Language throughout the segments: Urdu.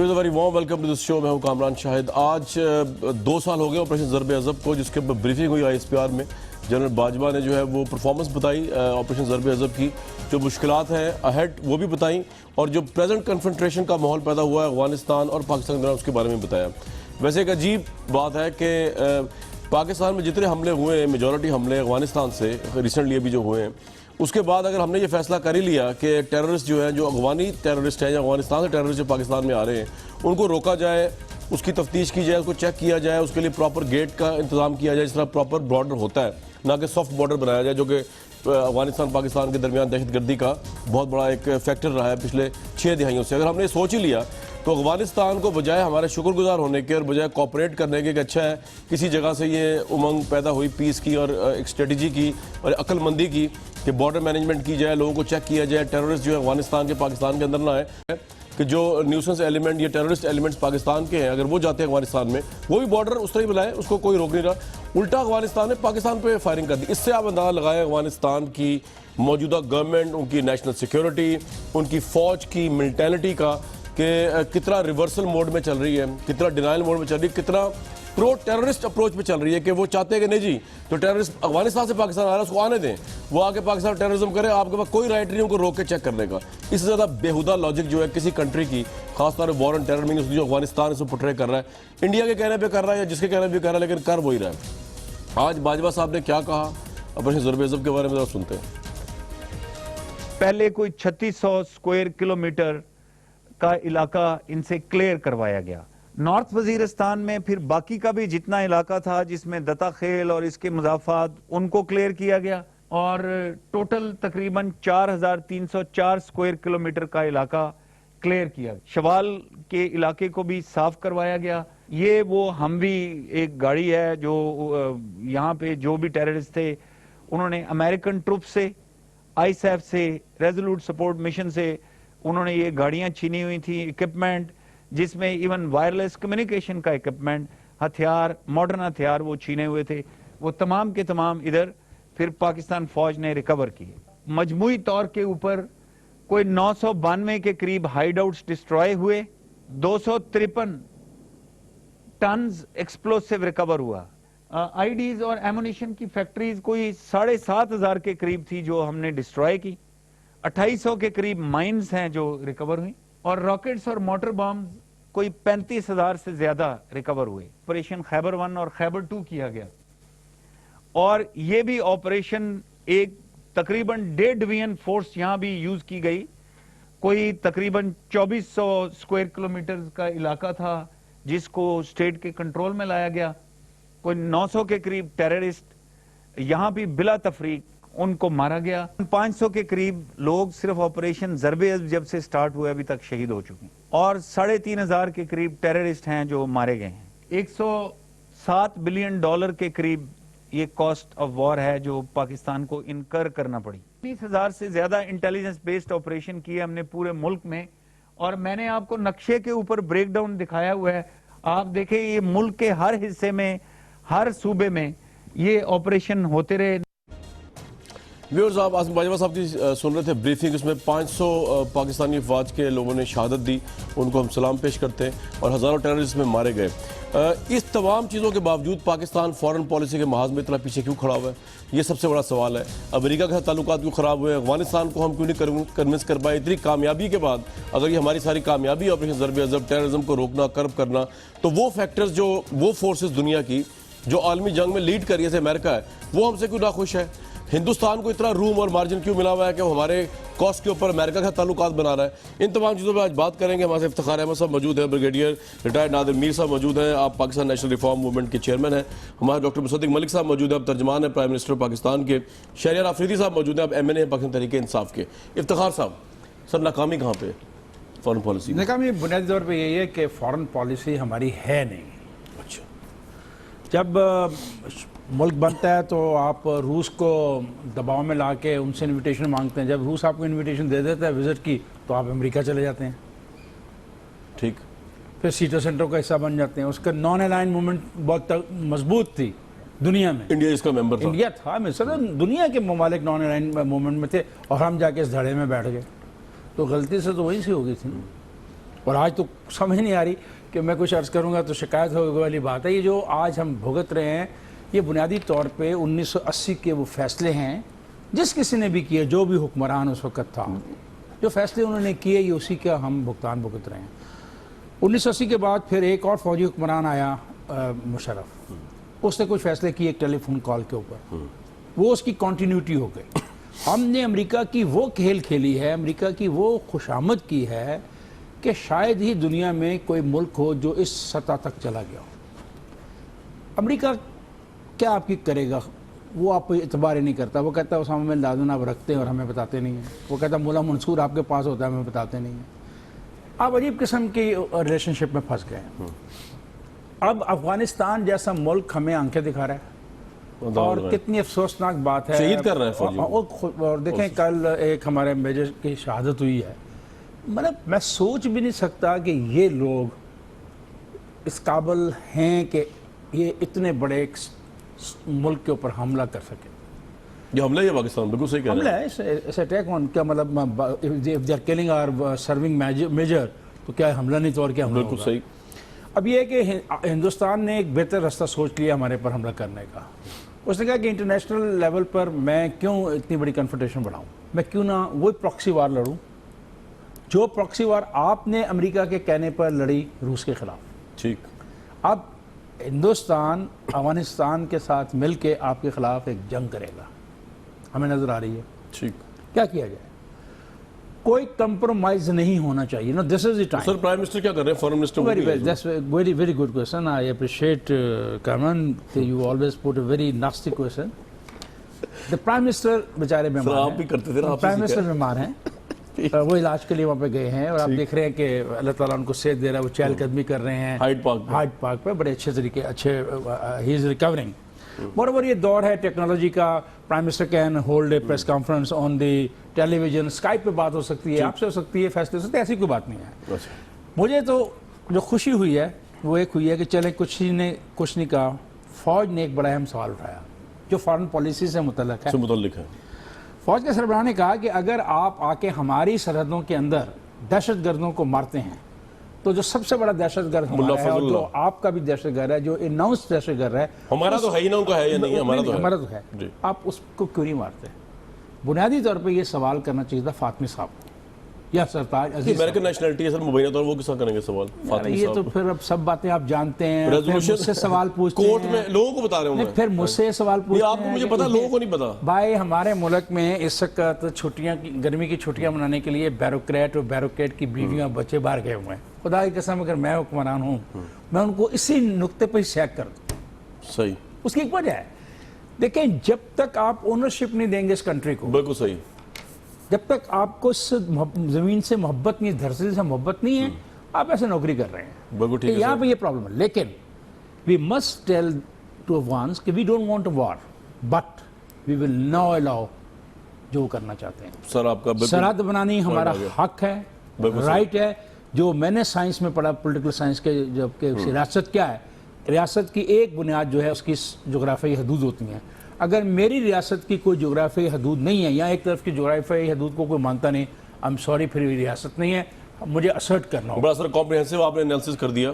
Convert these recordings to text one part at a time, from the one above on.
Very warm welcome to this show. میں ہوں کامران شاہد. آج 2 سال ہو گئے آپریشن ضرب عضب کو, جس کے اوپر بریفنگ ہوئی آئی ایس پی آر میں. جنرل باجوہ نے جو ہے وہ پرفارمنس بتائی آپریشن ضرب عضب کی, جو مشکلات ہیں اہیڈ وہ بھی بتائیں, اور جو پریزنٹ کنفرنٹریشن کا ماحول پیدا ہوا ہے افغانستان اور پاکستان کے دوران اس کے بارے میں بتایا. ویسے ایک عجیب بات ہے کہ پاکستان میں جتنے حملے ہوئے ہیں, میجورٹی حملے افغانستان سے ریسنٹلی ابھی جو ہوئے ہیں, اس کے بعد اگر ہم نے یہ فیصلہ کر ہی لیا کہ ٹیررسٹ جو ہیں, جو افغانی ٹیررسٹ ہیں یا افغانستان سے ٹیررسٹ جو پاکستان میں آ رہے ہیں, ان کو روکا جائے, اس کی تفتیش کی جائے, اس کو چیک کیا جائے, اس کے لیے پراپر گیٹ کا انتظام کیا جائے, جس طرح پراپر بارڈر ہوتا ہے, نہ کہ سافٹ بارڈر بنایا جائے, جو کہ افغانستان پاکستان کے درمیان دہشت گردی کا بہت بڑا ایک فیکٹر رہا ہے پچھلے 6 دہائیوں سے. اگر ہم نے سوچ ہی لیا تو افغانستان کو بجائے ہمارے شکر گزار ہونے کے اور بجائے کوپریٹ کرنے کے کہ اچھا ہے کسی جگہ سے یہ امنگ پیدا ہوئی پیس کی اور ایک اسٹریٹجی کی اور عقل مندی کی کہ بارڈر مینجمنٹ کی جائے, لوگوں کو چیک کیا جائے, ٹیررسٹ جو ہے افغانستان کے پاکستان کے اندر نہ آئے, کہ جو نیوسنس ایلیمنٹ یا ٹیررسٹ ایلیمنٹس پاکستان کے ہیں اگر وہ جاتے ہیں افغانستان میں, وہ بھی بارڈر اس طرح ہی بلائیں, اس کو کوئی روک نہیں رہا. الٹا افغانستان نے پاکستان پہ فائرنگ کر دی. اس سے آپ اندازہ لگائیں افغانستان کی موجودہ گورنمنٹ, ان کی نیشنل سیکیورٹی, ان کی فوج کی ملٹینٹی کا کہ کتنا ریورسل موڈ میں چل رہی ہے, کتنا ڈینائل موڈ میں چل رہی ہے, کتنا پرو ٹیررسٹ اپروچ میں چل رہی ہے, کہ وہ چاہتے ہیں کہ نہیں جی جو ٹیررسٹ افغانستان سے پاکستان آ رہا ہے اس کو آنے دیں, وہ آگے پاکستان ٹیررزم کرے, آپ کے پاس کوئی رائٹ نہیں ان کو روک کے چیک کرنے کا. اس سے زیادہ بےہودہ لاجک جو ہے کسی کنٹری کی, خاص طور پر وار آن ٹیرر میں جو افغانستان اس کو پورٹرے کر رہا ہے, انڈیا کے کہنے پہ کر رہا ہے یا جس کے کہنے پہ کر رہا ہے, لیکن کر وہی رہا ہے. آج باجوہ صاحب نے کیا کہا آپریشن ضرب عضب کے بارے میں ذرا سنتے ہیں. پہلے کوئی 3600 اسکوائر کلومیٹر کا علاقہ ان سے کلیئر کروایا گیا. نارتھ وزیرستان میں پھر باقی کا بھی جتنا علاقہ تھا جس میں دتا خیل اور اس کے مضافات, ان کو کلیئر کیا گیا, اور ٹوٹل تقریباً 4304 اسکوائر کلومیٹر کا علاقہ کلیئر کیا. شوال کے علاقے کو بھی صاف کروایا گیا. یہ وہ ہموی ایک گاڑی ہے جو یہاں پہ جو بھی ٹیررسٹ تھے انہوں نے امریکن ٹروپ سے, آئی سیف سے, ریزولوٹ سپورٹ مشن سے انہوں نے یہ گاڑیاں چھینی ہوئی تھیں, اکوپمنٹ جس میں ایون وائرلیس کمیونیکیشن کا اکوپمنٹ, ہتھیار, ماڈرن ہتھیار وہ چھینے ہوئے تھے, وہ تمام کے تمام ادھر پھر پاکستان فوج نے ریکور کیے. مجموعی طور کے اوپر کوئی 992 کے قریب ہائیڈ آؤٹس ڈسٹروائے ہوئے, 253 ٹنز ایکسپلوسیو ریکور ہوا. آئی ڈیز اور ایمونیشن کی فیکٹریز کوئی 7500 کے قریب تھی جو ہم نے ڈسٹروائے کی. 2800 کے قریب مائنز ہیں جو ریکور ہوئی, اور راکٹس اور موٹر بامز کوئی 35,000 سے زیادہ ریکور ہوئے. آپریشن خیبر 1 اور خیبر 2 کیا گیا, اور یہ بھی آپریشن ایک تقریباً 1.5 ڈویژن فورس یہاں بھی یوز کی گئی. کوئی تقریباً 2400 اسکوائر کلومیٹر کا علاقہ تھا جس کو اسٹیٹ کے کنٹرول میں لایا گیا. کوئی 900 کے قریب ٹیررسٹ یہاں بھی بلا تفریق ان کو مارا گیا. 500 کے قریب لوگ صرف آپریشن ضرب عضب جب سے سٹارٹ ہوئے ابھی تک شہید ہو چکے ہیں, اور 3,500 کے قریب ٹیررسٹ ہیں جو مارے گئے ہیں. $107 بلین کے قریب یہ کاسٹ آف وار ہے جو پاکستان کو انکر کرنا پڑی. 30,000 سے زیادہ انٹیلیجنس بیسڈ آپریشن کیے ہم نے پورے ملک میں, اور میں نے آپ کو نقشے کے اوپر بریک ڈاؤن دکھایا ہوا ہے. آپ دیکھیں یہ ملک کے ہر حصے میں, ہر صوبے میں یہ آپریشن ہوتے رہے. ویورز, آپ آصف باجوہ صاحب کی سن رہے تھے بریفنگ, اس میں 500 پاکستانی افواج کے لوگوں نے شہادت دی, ان کو ہم سلام پیش کرتے ہیں, اور ہزاروں ٹیررسٹ میں مارے گئے. اس تمام چیزوں کے باوجود پاکستان فورن پالیسی کے محاذ میں اتنا پیچھے کیوں کھڑا ہوا ہے, یہ سب سے بڑا سوال ہے. امریکہ کے ساتھ تعلقات کیوں خراب ہوئے, افغانستان کو ہم کیوں نہیں کنونس کر پائے. اتنی کامیابی کے بعد اگر یہ ہماری ساری کامیابی آپریشن ضرب عضب, ٹیررزم کو روکنا, کرب کرنا, تو وہ فیکٹرز جو وہ فورسز دنیا کی جو عالمی جنگ میں لیڈ کر رہی ہے جیسے امریکہ ہے, وہ ہم سے کیوں ناخوش ہے. ہندوستان کو اتنا روم اور مارجن کیوں ملا ہوا ہے کہ وہ ہمارے کاسٹ کے اوپر امریکہ کے تعلقات بنا رہا ہے. ان تمام چیزوں پہ آج بات کریں گے. ہمارے سے افتخار احمد صاحب موجود ہیں, بریگیڈیئر ریٹائرڈ نادر میر صاحب موجود ہیں, آپ پاکستان نیشنل ریفارم موومنٹ کے چیئرمین ہیں. ہمارے ڈاکٹر مصدق ملک صاحب موجود ہیں, آپ ترجمان ہیں پرائم منسٹر پاکستان کے. شہریار آفریدی صاحب موجود ہیں, آپ ایم این اے پاکستان تحریک انصاف کے. افتخار صاحب, سر ناکامی کہاں پہ فارن پالیسی؟ ناکامی بنیادی طور پہ یہی ہے کہ فارن پالیسی ہماری ہے نہیں. اچھا, جب ملک بنتا ہے تو آپ روس کو دباؤ میں لا کے ان سے انویٹیشن مانگتے ہیں. جب روس آپ کو انویٹیشن دے دیتا ہے وزٹ کی تو آپ امریکہ چلے جاتے ہیں, ٹھیک, پھر سیٹو سینٹر کا حصہ بن جاتے ہیں. اس کا نان الائن موومنٹ بہت مضبوط تھی دنیا میں. انڈیا اس کا ممبر تھا. انڈیا تھا مثلا دنیا کے ممالک نان الائن موومنٹ میں تھے, اور ہم جا کے اس دھڑے میں بیٹھ گئے. تو غلطی سے تو وہیں سے ہو گئی تھی. اور آج تو سمجھ نہیں آ رہی کہ میں کچھ عرض کروں گا تو شکایت ہوگی والی بات ہے. یہ جو آج ہم بھگت رہے ہیں یہ بنیادی طور پہ 1980 کے وہ فیصلے ہیں جس کسی نے بھی کیے, جو بھی حکمران اس وقت تھا, جو فیصلے انہوں نے کیے یہ اسی کا ہم بھگتان بھگت رہے ہیں. 1980 کے بعد پھر ایک اور فوجی حکمران آیا مشرف, اس نے کچھ فیصلے کیے ایک ٹیلی فون کال کے اوپر, وہ اس کی کنٹینیوٹی ہو گئی. ہم نے امریکہ کی وہ کھیل کھیلی ہے, امریکہ کی وہ خوشامد کی ہے کہ شاید ہی دنیا میں کوئی ملک ہو جو اس سطح تک چلا گیا ہو. امریکہ کیا آپ کی کرے گا, وہ آپ کو اعتبار ہی نہیں کرتا. وہ کہتا ہے اسامہ بن لادن آپ رکھتے ہیں اور ہمیں بتاتے نہیں ہیں. وہ کہتا ہے مولا منصور آپ کے پاس ہوتا ہے ہمیں بتاتے نہیں ہیں. آپ عجیب قسم کی ریلیشن شپ میں پھنس گئے ہیں. اب افغانستان جیسا ملک ہمیں آنکھیں دکھا رہا ہے اور کتنی افسوسناک بات ہے, شہید کر رہے ہیں فوجی. اور دیکھیں کل ایک ہمارے میجر کی شہادت ہوئی ہے. مطلب میں سوچ بھی نہیں سکتا کہ یہ لوگ اس قابل ہیں کہ یہ اتنے بڑے ایک ملک کے اوپر حملہ کر سکے. یہ حملہ ہے پاکستان, بالکل صحیح کہہ رہے ہیں. حملہ ہے, اس اٹیک آن کیا مطلب if they are killing our serving major تو کیا حملہ نہیں تو اور کیا حملہ ہوگا. بالکل صحیح. اب یہ ہے کہ ہندوستان نے ایک بہتر راستہ سوچ لیا ہمارے پر حملہ کرنے کا. اس نے کہا کہ انٹرنیشنل لیول پر میں کیوں اتنی بڑی کنفرنٹیشن بڑھاؤں, میں کیوں نہ وہی پراکسی وار لڑوں جو پراکسی وار آپ نے امریکہ کے کہنے پر لڑی روس کے خلاف. ٹھیک. اب ہندوستان افغانستان کے ساتھ مل کے آپ کے خلاف ایک جنگ کرے گا, ہمیں نظر آ رہی ہے. ٹھیک. کیا کیا جائے, کوئی کمپرومائز نہیں ہونا چاہیے. This is the time. Sir prime minister کیا کر رہے ہیں, foreign minister? Very good question. I appreciate Kamran کہ you always put a very nasty question. The prime minister بیچارے بیمار ہیں. آپ بھی کرتے تھے نا, پرائم منسٹر بیمار ہیں, وہ علاج کے لیے وہاں پہ گئے ہیں اور آپ دیکھ رہے ہیں کہ اللہ تعالیٰ ان کو صحت دے رہا ہے. وہ چہل قدمی کر رہے ہیں ہائیڈ پارک پہ بڑے اچھے طریقے, اچھے ہی از ریکورنگ. موreover یہ دور ہے ٹیکنالوجی کا. Prime minister can hold a press conference on the television, Skype پہ بات ہو سکتی ہے, آپ سے ہو سکتی ہے, فیصلے ہو سکتے ہیں, ایسی کوئی بات نہیں ہے. مجھے تو جو خوشی ہوئی ہے وہ ایک ہوئی ہے کہ چلیں کچھ نے کچھ نہیں کہا, فوج نے ایک بڑا اہم سوال اٹھایا جو فارن پالیسی سے متعلق ہے. فوج کے سربراہ نے کہا کہ اگر آپ آ کے ہماری سرحدوں کے اندر دہشت گردوں کو مارتے ہیں تو جو سب سے بڑا دہشت گرد ہمارا ہے اور جو آپ کا بھی دہشت گرد ہے, جو اناؤنس دہشت گرد ہے, ہمارا تو ہے ہی نا, ان کا ہے یا نہیں؟ ہمارا تو ہے. آپ اس کو کیوں نہیں مارتے؟ بنیادی طور پہ یہ سوال کرنا چاہیے تھا فاطمی صاحب یا سرتاج عزیز. امریکن نیشنلٹی ہے سر, مبینہ طور وہ کس طرح کریں گے سوال فاطمی یہ صاحب؟ تو پھر اب سب باتیں آپ جانتے ہیں, مجھ سے سوال پوچھتے ہیں کورٹ میں لوگوں کو بتا رہے ہوں, پھر مجھ سے سوال پوچھتے ہیں. آپ کو مجھے پتا, لوگوں کو نہیں پتا. بھائی ہمارے ملک میں اس وقت چھٹیاں گرمی کی چھٹیاں منانے کے لیے بیوروکریٹ اور بیوروکریٹ کی بیویاں بچے باہر گئے ہوئے ہیں. خدا کی قسم اگر میں حکمران ہوں میں ان کو اسی نقطے پہ سیک کر دوں. صحیح. اس کی ایک وجہ ہے, دیکھیں جب تک آپ اونرشپ نہیں دیں گے اس کنٹری کو, بالکل صحیح, جب تک آپ کو اس زمین سے محبت نہیں, دھرتی سے محبت نہیں ہے, آپ ایسے نوکری کر رہے ہیں. بالکل ٹھیک ہے. یہاں پہ یہ پرابلم ہے. لیکن we must tell to Afghans کہ we don't want a war but we will now allow جو کرنا چاہتے ہیں. سر آپ کا سرحد بنانی ہمارا حق ہے, رائٹ ہے. جو میں نے سائنس میں پڑھا, پولیٹیکل سائنس کے, جب کہ ریاست کیا ہے, ریاست کی ایک بنیاد جو ہے اس کی جغرافیائی حدود ہوتی ہیں. اگر میری ریاست کی کوئی جغرافیائی حدود نہیں ہے یا ایک طرف کی جغرافیائی حدود کو کوئی مانتا نہیں, I'm sorry, پھر یہ ریاست نہیں ہے, مجھے اسرٹ کرنا ہوگا. بڑا سر کمپریہنسو آپ نے انالیسس کر دیا.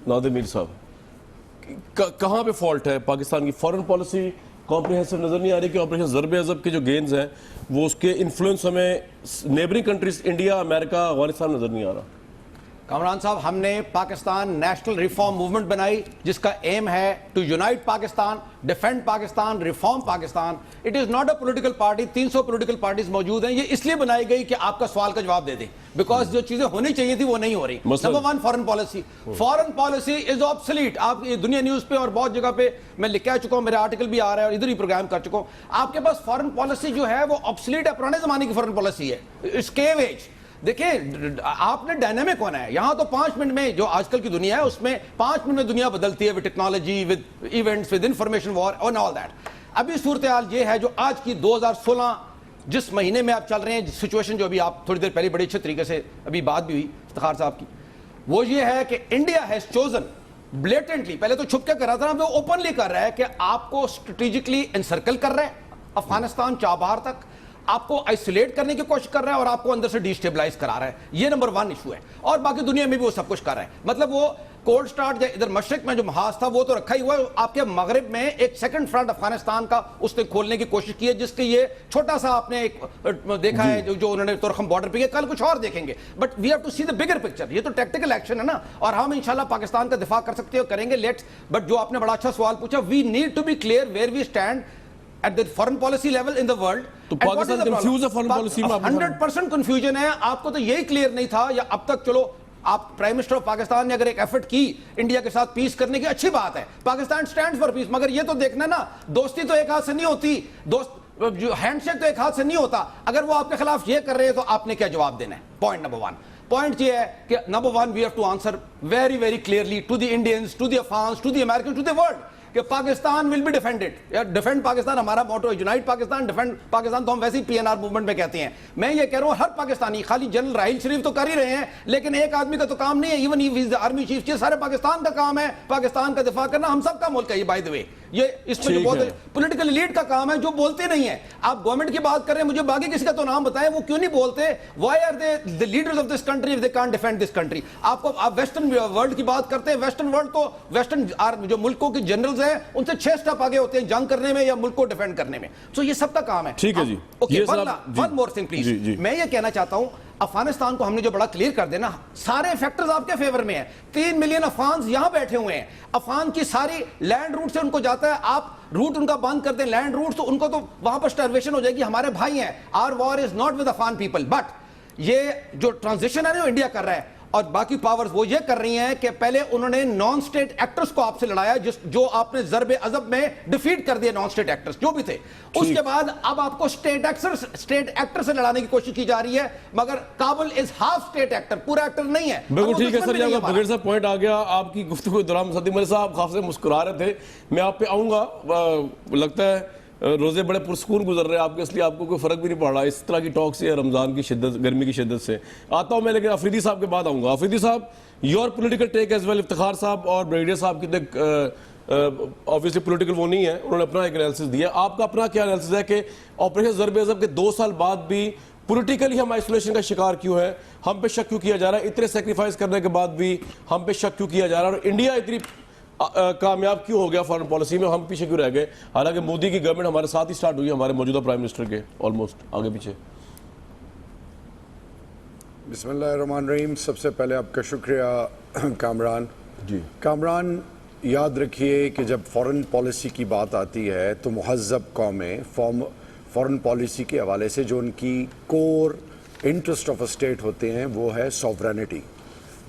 نادر میر صاحب, کہاں پہ فالٹ ہے پاکستان کی فارن پالیسی کمپریہنسو نظر نہیں آ رہی کہ آپریشن ضرب عضب کے جو گینز ہیں وہ اس کے انفلوئنس ہمیں نیبرنگ کنٹریز انڈیا, امریکہ, افغانستان نظر نہیں آ رہا؟ کامران صاحب, ہم نے پاکستان نیشنل ریفارم موومنٹ بنائی جس کا ایم ہے to unite Pakistan, defend Pakistan, reform Pakistan. It is not a political party. 300 political parties موجود ہیں. یہ اس لیے بنائی گئی کہ آپ کا سوال کا جواب دے دیں, بیکاز جو چیزیں ہونی چاہیے تھی وہ نہیں ہو رہی. Number 1 foreign policy. Foreign policy is obsolete. آپ دنیا نیوز پہ اور بہت جگہ پہ میں لکھ کہہ چکا ہوں, میرا آرٹیکل بھی آ رہا ہے اور ادھر ہی پروگرام کر چکا ہوں. آپ کے پاس فارن پالیسی جو ہے وہ آبسلیٹ ہے, پرانے زمانے کی فارن پالیسی ہے, اسکیو ایج. دیکھیں آپ نے ڈائنامک ہونا ہے. یہاں تو 5 منٹ میں جو آج کل کی دنیا ہے اس میں 5 منٹ میں دنیا بدلتی ہے, with technology, with events, with information war اور آل دیٹ. ابھی صورتحال یہ ہے جو آج کی 2016 جس مہینے میں آپ چل رہے ہیں, سچویشن جو ابھی آپ تھوڑی دیر پہلے بڑے اچھے طریقے سے ابھی بات بھی ہوئی افتخار صاحب کی, وہ یہ ہے کہ انڈیا ہیز چوزن بلیٹنٹلی, پہلے تو چھپ کے کر رہا تھا, وہ اوپنلی کر رہا ہے کہ آپ کو اسٹریٹجکلی انسرکل کر رہا ہے افغانستان چابہار تک. آپ کو آئسولیٹ کرنے کی کوشش کر رہا ہے اور آپ کو اندر سے ڈیسٹیبلائز کرا رہا ہے. یہ نمبر 1 ایشو ہے. اور باقی دنیا میں بھی وہ سب کچھ کر رہا ہے. مطلب وہ کولڈ سٹارٹ ادھر مشرق میں جو محاذ تھا وہ تو رکھا ہی ہوا ہے. آپ کے مغرب میں ایک سیکنڈ فرنٹ افغانستان کا اس نے کھولنے کی کوشش کی ہے, جس کے یہ چھوٹا سا آپ نے ایک دیکھا ہے جو انہوں نے تورخم بارڈر پہ. کل کچھ اور دیکھیں گے, but we have to see the bigger picture. یہ تو ٹیکٹیکل ایکشن ہے نا, اور ہم انشاءاللہ پاکستان کا دفاع کر سکتے ہیں, کریں گے. لیٹس, بٹ جو آپ نے بڑا اچھا سوال پوچھا, we need to be clear where we stand at the foreign policy level in the world. تو پاکستان کنفیوز ہے فارن پالیسی میں. 100% کنفیوژن ہے. آپ کو تو یہی کلیئر نہیں تھا, یا اب تک چلو آپ پرائم منسٹر آف پاکستان نے اگر ایک ایفرٹ کی انڈیا کے ساتھ پیس کرنے کی, اچھی بات ہے, پاکستان سٹینڈز فار پیس. مگر یہ تو دیکھنا نا, دوستی تو ایک ہاتھ سے نہیں ہوتی, جو ہینڈ شیک تو ایک ہاتھ سے نہیں ہوتا. اگر وہ آپ کے خلاف یہ کر رہے ہیں تو آپ نے کیا جواب دینا ہے؟ Point number 1. پوائنٹ یہ ہے کہ number 1 we have to answer very very clearly to the Indians, to the Afghans, to the American, to the world, کہ Pakistan will be defended. Defend Pakistan ہمارا موٹو ہے, یونائٹ پاکستان, ڈیفینڈ پاکستان تو ہم ویسے ہی PNR موومنٹ میں کہتے ہیں. میں یہ کہہ رہا ہوں ہر پاکستانی, خالی جنرل راحیل شریف تو کر ہی رہے ہیں, لیکن ایک آدمی کا تو کام نہیں ہے, ایون ہی از آرمی چیف, یہ سارے پاکستان کا کام ہے پاکستان کا دفاع کرنا. ہم سب کا ملک ہے یہ, بائی دی وے. یہ اس میں جو بہت پولیٹیکل ایلیٹ کا کام ہے, جو بولتے نہیں ہیں. آپ گورنمنٹ کی بات کر رہے ہیں, مجھے باقی کسی کا تو نام بتائیں وہ کیوں نہیں بولتے. Why are they the leaders of this country if they can't defend this country? آپ کو آپ ویسٹرن ورلڈ کی بات کرتے ہیں, ویسٹرن ورلڈ تو ویسٹرن جو ملکوں کے جنرلز ہیں ان سے 6 سٹیپ آگے ہوتے ہیں جنگ کرنے میں یا ملک کو ڈیفینڈ کرنے میں. سو یہ سب کا کام ہے. ٹھیک ہے جی. ون مور تھنگ پلیز, میں یہ کہنا چاہتا ہوں, افغانستان کو ہم نے جو بڑا کلیئر کر دینا, سارے فیکٹرز آپ کے فیور میں ہیں. 3 ملین افغانز یہاں بیٹھے ہوئے ہیں, افغان کی ساری لینڈ روٹ سے ان کو جاتا ہے. آپ روٹ ان کا بند کر دیں, لینڈ روٹ, تو ان کو تو وہاں پر سٹرویشن ہو جائے گی. ہمارے بھائی ہیں, our war is not with Afghan people, but یہ جو ٹرانزیشن ہے نا انڈیا کر رہا ہے, اور باقی پاورز وہ یہ کر رہی ہیں کہ پہلے انہوں نے نان اسٹیٹ ایکٹرز کو آپ سے لڑایا, جو آپ نے ضرب عضب میں ڈیفیٹ کر دیا, نان اسٹیٹ ایکٹرز جو بھی تھے. اس کے بعد اب آپ کو اسٹیٹ ایکٹر سے لڑانے کی کوشش کی جا رہی ہے, مگر Kabul is half state actor, پورا ایکٹر نہیں ہے. بالکل ٹھیک ہے سر, بغیر صاحب پوائنٹ آ گیا آپ کی گفتگو کے دوران. صدیق ملک صاحب خاص سے مسکرا رہے تھے, میں آپ پہ آؤں گا. لگتا ہے روزے بڑے پرسکون گزر رہے ہیں آپ کے, اس لیے آپ کو کوئی فرق بھی نہیں پڑ رہا اس طرح کی ٹاک سے, رمضان کی شدت, گرمی کی شدت سے. آتا ہوں میں, لیکن افریدی صاحب کے بعد آؤں گا. افریدی صاحب, your political take as well. Iftikhar صاحب اور بریگیڈیئر صاحب کی obviously پولیٹیکل وہ نہیں ہے, انہوں نے اپنا ایک انالیسس دیا. آپ کا اپنا کیا انالیسس ہے کہ آپریشن ضرب عضب کے 2 سال بعد بھی پولیٹیکلی ہم آئسولیشن کا شکار کیوں ہے, ہم پہ شک کیوں کیا جا رہا ہے, اتنے سیکریفائز کرنے کے بعد بھی ہم پہ شک کیوں کیا جا رہا ہے, اور انڈیا اتنی کامیاب کیوں ہو گیا فارن پالیسی میں, ہم پیچھے کیوں رہ گئے, حالانکہ مودی کی گورنمنٹ ہمارے ساتھ ہی سٹارٹ ہوئی ہے, ہمارے موجودہ پرائم منسٹر کے آلموسٹ آگے پیچھے. بسم اللہ الرحمن الرحیم. سب سے پہلے آپ کا شکریہ کامران. جی کامران, یاد رکھیے کہ جب فارن پالیسی کی بات آتی ہے تو مہذب قومیں فارن پالیسی کے حوالے سے جو ان کی کور انٹرسٹ آف اے اسٹیٹ ہوتے ہیں وہ ہے سوورینٹی.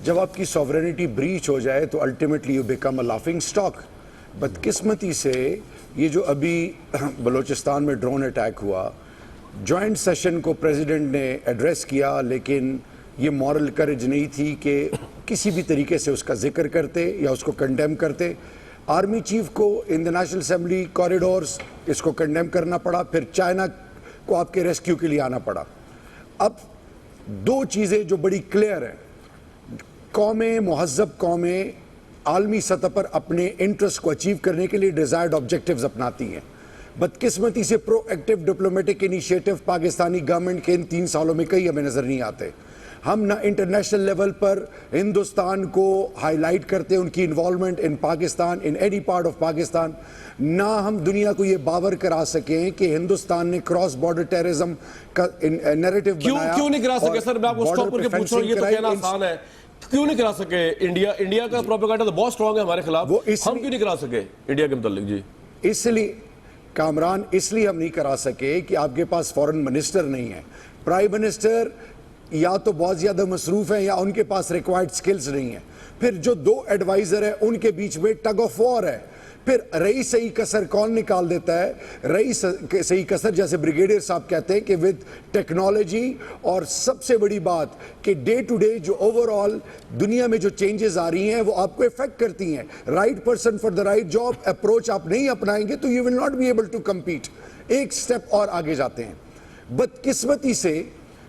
جب آپ کی سوورینٹی بریچ ہو جائے تو ultimately you become a laughing stock. بدقسمتی سے یہ جو ابھی بلوچستان میں ڈرون اٹیک ہوا, جوائنٹ سیشن کو پریزیڈنٹ نے ایڈریس کیا, لیکن یہ مورل کریج نہیں تھی کہ کسی بھی طریقے سے اس کا ذکر کرتے یا اس کو کنڈیم کرتے. آرمی چیف کو ان دی نیشنل اسمبلی کوریڈورز اس کو کنڈیم کرنا پڑا, پھر چائنا کو آپ کے ریسکیو کے لیے آنا پڑا. اب 2 چیزیں جو بڑی کلیئر ہیں, قومیں, مہذب قومیں عالمی سطح پر اپنے انٹرسٹ کو اچیو کرنے کے لیے ڈیزائرڈ آبجیکٹیوز اپناتی ہیں. بدقسمتی سے pro active diplomatic initiative Pakistani government کے ان 3 سالوں میں کئی ہمیں نظر نہیں آتے. ہم نہ انٹرنیشنل لیول پر ہندوستان کو ہائی لائٹ کرتے ان کی involvement in Pakistan, in any part of Pakistan, نہ ہم دنیا کو یہ باور کرا سکیں کہ ہندوستان نے کراس بارڈر ٹیررزم کا نیریٹو بنایا. کیوں نہیں کرا سکے سر؟ میں آپ کو اسٹاپ کر کے پوچھ رہا ہوں, یہ تو کہنا آسان ہے, کیوں نہیں کرا سکے؟ انڈیا کا پروپیگنڈا تو بہت سٹرونگ ہے ہمارے خلاف, ہم کیوں نہیں کرا سکے انڈیا کے متعلق؟ جی اس لیے کامران, اس لیے ہم نہیں کرا سکے کہ آپ کے پاس فورن منسٹر نہیں ہے. پرائم منسٹر یا تو بہت زیادہ مصروف ہیں یا ان کے پاس ریکوائرڈ سکلز نہیں ہیں. پھر جو 2 ایڈوائزر ہیں ان کے بیچ میں ٹگ آف وار ہے. پھر رئیس صحیح کسر کون نکال دیتا ہے؟ رئیس صحیح کسر جیسے بریگیڈیئر صاحب کہتے ہیں کہ ود ٹیکنالوجی, اور سب سے بڑی بات کہ ڈے ٹو ڈے جو اوور آل دنیا میں جو چینجز آ رہی ہیں وہ آپ کو افیکٹ کرتی ہیں. Right person for the right job approach آپ نہیں اپنائیں گے تو you will not be able to compete. ایک سٹیپ اور آگے جاتے ہیں. بدقسمتی سے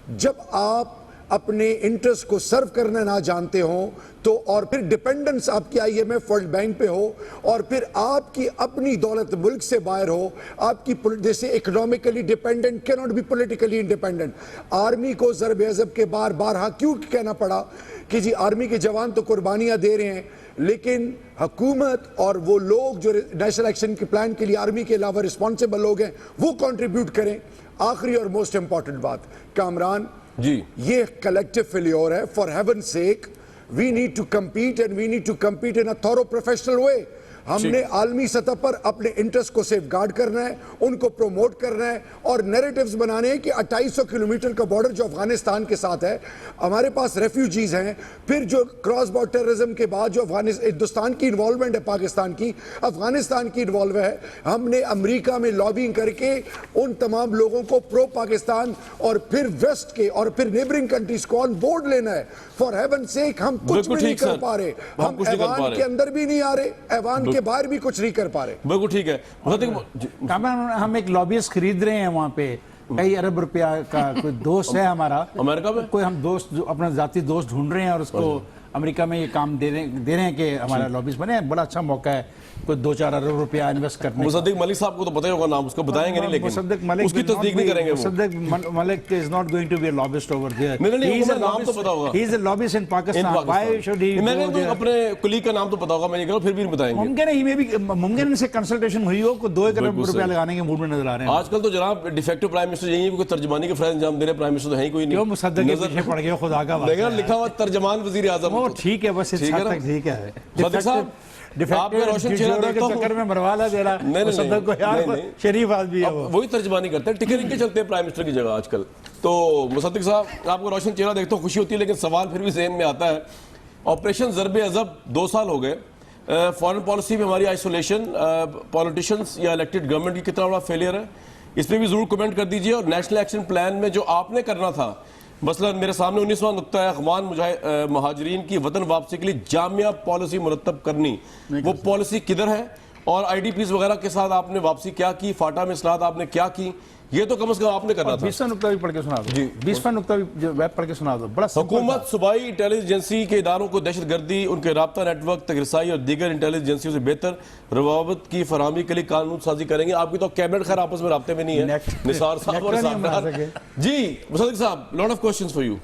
جب آپ اپنے انٹرسٹ کو سرو کرنا نہ جانتے ہوں تو اور پھر ڈیپینڈنس آپ کی IMF ورلڈ بینک پہ ہو اور پھر آپ کی اپنی دولت ملک سے باہر ہو, آپ کی جیسے اکنامکلی ڈیپینڈنٹ کی not be politically independent. Army کو ضرب عضب کے بارہا کیوں کہنا پڑا کہ جی آرمی کے جوان تو قربانیاں دے رہے ہیں, لیکن حکومت اور وہ لوگ جو نیشنل ایکشن کے پلان کے لیے آرمی کے علاوہ رسپانسبل لوگ ہیں وہ کنٹریبیوٹ کریں. آخری اور موسٹ امپورٹنٹ بات, کامران جی یہ کلیکٹیو فیلیور ہے. For heaven sake we need to compete and we need to compete in a thorough professional way. ہم نے عالمی سطح پر اپنے انٹرسٹ کو سیف گارڈ کرنا ہے, ان کو پروموٹ کرنا ہے اور نیریٹیوز بنانے ہیں کہ 2800 کلومیٹر کا بارڈر جو افغانستان کے ساتھ ہے, ہمارے پاس ریفیوجیز ہیں, پھر جو کراس بارڈر ٹیررزم کے بعد جو ہندوستان کی انوالومنٹ ہے, پاکستان کی افغانستان کی انوالو ہے. ہم نے امریکہ میں لابنگ کر کے ان تمام لوگوں کو پرو پاکستان اور پھر ویسٹ کے اور پھر نیبرنگ کنٹریز کو آن بورڈ لینا ہے. فار ہیون سیک ہم کچھ بھی نہیں کر پا رہے, ہم ایوان کے اندر بھی نہیں آ رہے, ایوان کے باہر بھی کچھ نہیں کر پا رہے. بالکل ٹھیک ہے. ہم ایک لابیسٹ خرید رہے ہیں وہاں پہ, کئی ارب روپیہ کا کوئی دوست ہے ہمارا امریکہ میں, کوئی ہم دوست اپنا ذاتی دوست ڈھونڈ رہے ہیں اور اس کو امریکہ میں یہ کام دے رہے ہیں کہ ہمارا لابیسٹ بنے. بڑا اچھا موقع ہے کوئی 2-4 ارب روپیہ انویسٹ کرنے. مصدق ملک صاحب کو تو پتہ ہی ہوگا نام, اس کو بتائیں گے نہیں, لیکن مصدق ملک اس کی تصدیق نہیں کریں گے. مصدق ملک is not going to be a lobbyist over there. نہیں, نام تو پتا ہوگا. He is a lobbyist in Pakistan. Why should he میں go نے there? اپنے کلیگ کا نام تو پتا ہوگا, میں یہ کہوں پھر بھی بتائیں گے. ممکن ہے میں بھی ممکن ان سے کنسلٹیشن ہوئی ہو, کو 2 ارب روپیہ لگانے کے موڈ میں نظر آ رہے ہیں. آج کل تو جناب ڈیفیکٹو پرائم منسٹر یہی ہے, کوئی ترجمانی کے فرائض انجام دے رہے پرائم منسٹر تو ہے ہی کوئی نہیں. کیوں مصدق کے پیچھے پڑ گئے, خدا کا واسطہ لکھا ہوا ترجمان وزیر اعظم. وہ ٹھیک ہے, بس اس حد تک ٹھیک ہے. صدیق صاحب آپ کا روشن چہرہ دیکھتا ہوں, چکر میں مروالا دے رہا مصدق کو, یار شریف آدمی ہے وہ. وہی ترجمانی کرتے ہیں, ٹکرنگ کے چلتے ہیں پرائم منسٹر کی جگہ آج کل. تو مصدق صاحب آپ کو روشن چہرہ دیکھتا ہوں خوشی ہوتی ہے, لیکن سوال پھر بھی ذہن میں آتا ہے. آپریشن ضرب عضب 2 سال ہو گئے, فارن پالیسی میں ہماری آئسولیشن, پولیٹیشینز یا الیکٹڈ گورنمنٹ کی کتنا بڑا فیلئر ہے, اس پہ بھی ضرور کمنٹ کر دیجئے. اور نیشنل ایکشن پلان میں جو آپ نے کرنا تھا, مثلا میرے سامنے 19واں نقطہ ہے, افغان مہاجرین کی وطن واپسی کے لیے جامع پالیسی مرتب کرنی, وہ پالیسی کدھر ہے؟ اور IDPs وغیرہ کے ساتھ آپ نے واپسی کیا کی, فاٹا میں اصلاحات آپ نے کیا کی, یہ تو کم از کم آپ نے کرنا تھا. 20واں نقطہ بھی پڑھ کے سنا دو. 20واں نقطہ بھی ویب پڑھ کے سنا دو. بڑا حکومت صوبائی انٹیلیجنس ایجنسی کے اداروں کو دہشت گردی, ان کے رابطہ نیٹ ورک تک رسائی اور دیگر انٹیلیجنس ایجنسیوں سے بہتر روابط کی فراہمی کے لیے قانون سازی کریں گے. آپ کی تو کیبنٹ خیر آپس میں رابطے میں نہیں ہے, نثار صاحب اور سامدار. جی مصدق صاحب, lot of questions for you.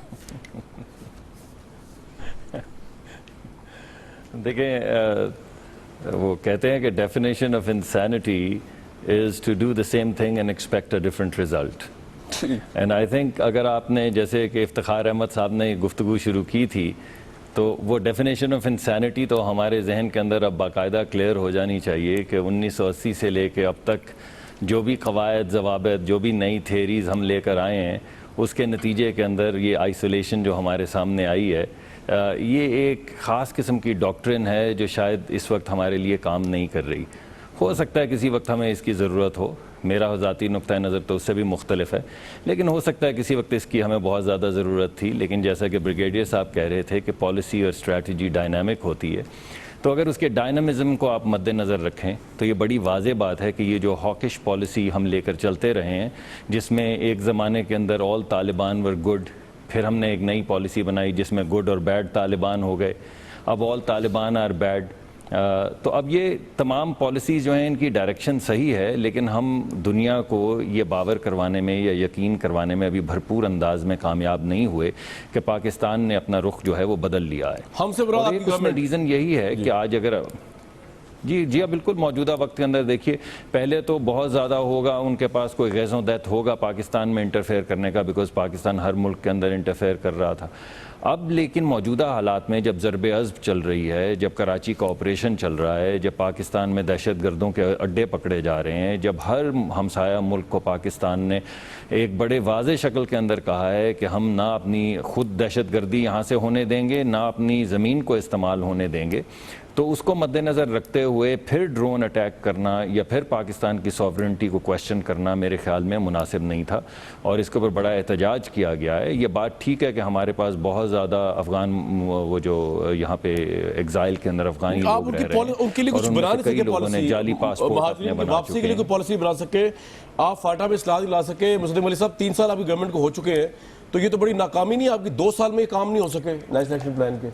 دیکھیں وہ کہتے ہیں کہ definition of insanity is to do the same thing and expect a different result. And I think اگر آپ نے جیسے کہ افتخار احمد صاحب نے گفتگو شروع کی تھی, تو وہ ڈیفینیشن آف انسینٹی تو ہمارے ذہن کے اندر اب باقاعدہ کلیئر ہو جانی چاہیے کہ 1980 سے لے کے اب تک جو بھی قواعد ضوابط, جو بھی نئی تھیریز ہم لے کر آئے ہیں, اس کے نتیجے کے اندر یہ آئسولیشن جو ہمارے سامنے آئی ہے, یہ ایک خاص قسم کی ڈاکٹرن ہے جو شاید اس وقت ہمارے لیے کام نہیں کر رہی. ہو سکتا ہے کسی وقت ہمیں اس کی ضرورت ہو, میرا ذاتی نقطہ نظر تو اس سے بھی مختلف ہے, لیکن ہو سکتا ہے کسی وقت اس کی ہمیں بہت زیادہ ضرورت تھی. لیکن جیسا کہ بریگیڈیئر صاحب کہہ رہے تھے کہ پالیسی اور اسٹریٹجی ڈائنامک ہوتی ہے, تو اگر اس کے ڈائنامزم کو آپ مد نظر رکھیں تو یہ بڑی واضح بات ہے کہ یہ جو ہاکش پالیسی ہم لے کر چلتے رہے ہیں, جس میں ایک زمانے کے اندر آل طالبان ور گڈ, پھر ہم نے ایک نئی پالیسی بنائی جس میں گڈ اور بیڈ طالبان ہو گئے, اب آل طالبان آر بیڈ. تو اب یہ تمام پالیسیز جو ہیں ان کی ڈائریکشن صحیح ہے, لیکن ہم دنیا کو یہ باور کروانے میں یا یقین کروانے میں ابھی بھرپور انداز میں کامیاب نہیں ہوئے کہ پاکستان نے اپنا رخ جو ہے وہ بدل لیا ہے. ہم سے برا اس میں ریزن یہی ہے کہ آج اگر جی بالکل موجودہ وقت کے اندر دیکھیے, پہلے تو بہت زیادہ ہوگا ان کے پاس کوئی غیظ و دیت ہوگا پاکستان میں انٹرفیئر کرنے کا, بیکاز پاکستان ہر ملک کے اندر انٹرفیئر کر رہا تھا. اب لیکن موجودہ حالات میں جب ضرب عضب چل رہی ہے, جب کراچی کا آپریشن چل رہا ہے, جب پاکستان میں دہشت گردوں کے اڈے پکڑے جا رہے ہیں, جب ہر ہمسایہ ملک کو پاکستان نے ایک بڑے واضح شکل کے اندر کہا ہے کہ ہم نہ اپنی خود دہشت گردی یہاں سے ہونے دیں گے, نہ اپنی زمین کو استعمال ہونے دیں گے, تو اس کو مد نظر رکھتے ہوئے پھر ڈرون اٹیک کرنا یا پھر پاکستان کی سوورنٹی کو کویسچن کرنا میرے خیال میں مناسب نہیں تھا, اور اس کے اوپر بڑا احتجاج کیا گیا ہے. یہ بات ٹھیک ہے کہ ہمارے پاس بہت زیادہ افغان وہ جو یہاں پہ ایگزائل کے اندر افغانی لوگ رہ رہے ہیں, ان کے لیے کچھ بنا نہیں سکے پالیسی, جعلی پاسپورٹ اپنے بنا واپسی کے لیے کوئی پالیسی بنا سکے, آپ فاٹا میں اصلاحات لا سکے. مصدق ملک صاحب 3 سال ابھی گورنمنٹ کو ہو چکے ہیں, تو یہ تو بڑی ناکامی نہیں ہے آپ کی, 2 سال میں یہ کام نہیں ہو سکے نیشنل ایکشن پلان کے,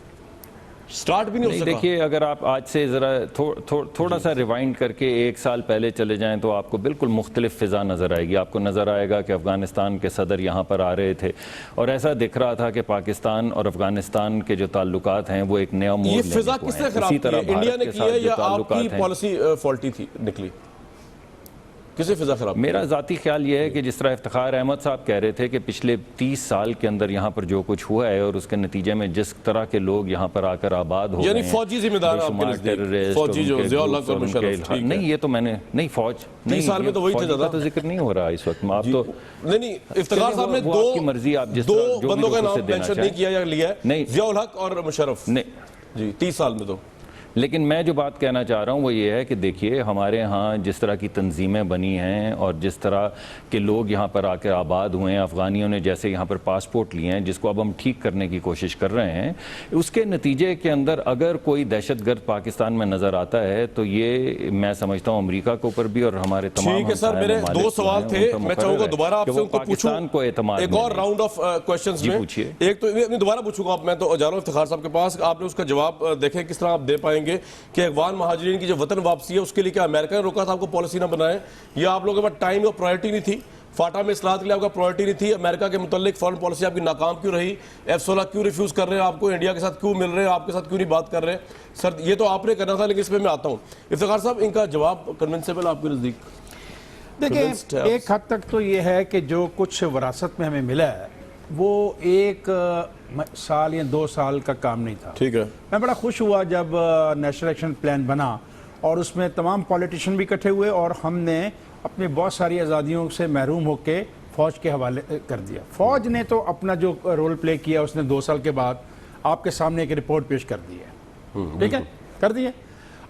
سٹارٹ بھی نہیں ہو سکا. دیکھیے اگر آپ آج سے ذرا تھوڑا سا ریوائنڈ کر کے 1 سال پہلے چلے جائیں تو آپ کو بالکل مختلف فضا نظر آئے گی. آپ کو نظر آئے گا کہ افغانستان کے صدر یہاں پر آ رہے تھے اور ایسا دکھ رہا تھا کہ پاکستان اور افغانستان کے جو تعلقات ہیں وہ ایک نیا موڑ یہ لینے فضا کو کس ہیں. نے خراب اسی کی طرح ہے, انڈیا بھارت نے کے کی ساتھ ہے جو یا آپ تعلقات کی ہیں, پالیسی فالٹی تھی نکلی, کسے فضا خراب؟ میرا ذاتی خیال یہ ہے کہ جس طرح افتخار احمد صاحب کہہ رہے تھے کہ پچھلے 30 سال کے اندر یہاں پر جو کچھ ہوا ہے اور اس کے نتیجے میں جس طرح کے لوگ یہاں پر آ کر آباد ہو یعنی گئے ہیں, فوجی ذمہ دار آپ کے بے شمار نزدیک, ٹیررسٹ فوجی جو اور ان کے ضیاء الحق گروپس اور اور ان کے مشرف, ٹھیک ہے. نہیں یہ تو میں نے نہیں فوج 30 سال میں تو وہی تھے فوج کا زیادہ. تو ذکر نہیں ہو رہا اس وقت. آپ تو نہیں افتخار صاحب نے وہ آپ کی مرضی, آپ جس طرح دو بندوں کا نام مینشن نہیں کیا یا لیا ہے, نہیں ضیاء الحق اور مشرف, نہیں جی 30 سال میں تو. لیکن میں جو بات کہنا چاہ رہا ہوں وہ یہ ہے کہ دیکھیے ہمارے ہاں جس طرح کی تنظیمیں بنی ہیں اور جس طرح کے لوگ یہاں پر آ کر آباد ہوئے ہیں, افغانیوں نے جیسے یہاں پر پاسپورٹ لیے ہیں جس کو اب ہم ٹھیک کرنے کی کوشش کر رہے ہیں, اس کے نتیجے کے اندر اگر کوئی دہشت گرد پاکستان میں نظر آتا ہے تو یہ میں سمجھتا ہوں امریکہ کے اوپر بھی اور ہمارے تمام ٹھیک ہے سر, میرے 2 سوال تھے, میں چاہوں گا دوبارہ آپ سے ان کو پوچھوں, ایک اور راؤنڈ آف کویشچنز میں. ایک تو میں دوبارہ پوچھوں گا, میں تو جا رہا ہوں افتخار صاحب کے پاس, آپ نے اس کا جواب دیکھیں کس طرح آپ دے پائیں گے کہ افغان مہاجرین کی جو وطن واپسی ہے اس کے لیے کیا امریکہ نے روکا تھا آپ کو پالیسی نہ بنائیں, یا آپ لوگوں کے پاس ٹائم اور پرائرٹی نہیں تھی, فاٹا میں اصلاحات کے لیے آپ کا پرائرٹی نہیں تھی, امریکہ کے متعلق فارن پالیسی آپ کی ناکام کیوں رہی, F-16 کیوں ریفیوز کر رہے ہیں آپ کو, انڈیا کے ساتھ کیوں مل رہے ہیں, آپ کے ساتھ کیوں نہیں بات کر رہے سر, یہ تو آپ نے کرنا تھا, لیکن اس پہ میں آتا ہوں. افتخار صاحب ان کا جواب کنونسیبل آپ کے نزدیک؟ دیکھیں ایک حد تک تو یہ ہے کہ جو کچھ وراثت میں ہمیں ملا ہے وہ 1 سال یا 2 سال کا کام نہیں تھا. ٹھیک ہے, میں بڑا خوش ہوا جب نیشنل ایکشن پلان بنا اور اس میں تمام پولیٹیشین بھی اکٹھے ہوئے اور ہم نے اپنی بہت ساری آزادیوں سے محروم ہو کے فوج کے حوالے کر دیا. فوج نے تو اپنا جو رول پلے کیا اس نے 2 سال کے بعد آپ کے سامنے ایک رپورٹ پیش کر دی ہے, ٹھیک ہے, کر دی ہے.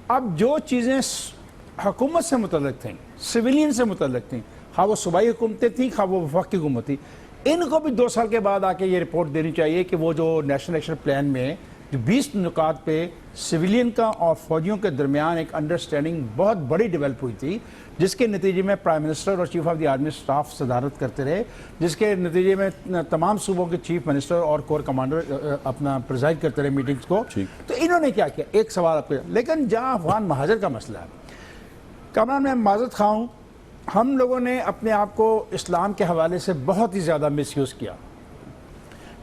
اب جو چیزیں حکومت سے متعلق تھیں, سویلین سے متعلق تھیں, خواہ وہ صوبائی حکومتیں تھیں خواہ وہ وفاقی حکومت تھی, ان کو بھی 2 سال کے بعد آ کے یہ رپورٹ دینی چاہیے کہ وہ جو نیشنل ایکشن پلان میں جو 20 نکات پہ سویلین کا اور فوجیوں کے درمیان ایک انڈرسٹینڈنگ بہت بڑی ڈیولپ ہوئی تھی, جس کے نتیجے میں پرائم منسٹر اور chief of the army staff صدارت کرتے رہے, جس کے نتیجے میں تمام صوبوں کے چیف منسٹر اور کور کمانڈر اپنا پریزائڈ کرتے رہے میٹنگز کو. تو انہوں نے کیا کیا, ایک سوال آپ کو, لیکن جہاں افغان مہاجر کا مسئلہ ہے, کامران میں معذرت خواہ ہوں, ہم لوگوں نے اپنے آپ کو اسلام کے حوالے سے بہت ہی زیادہ مس یوز کیا.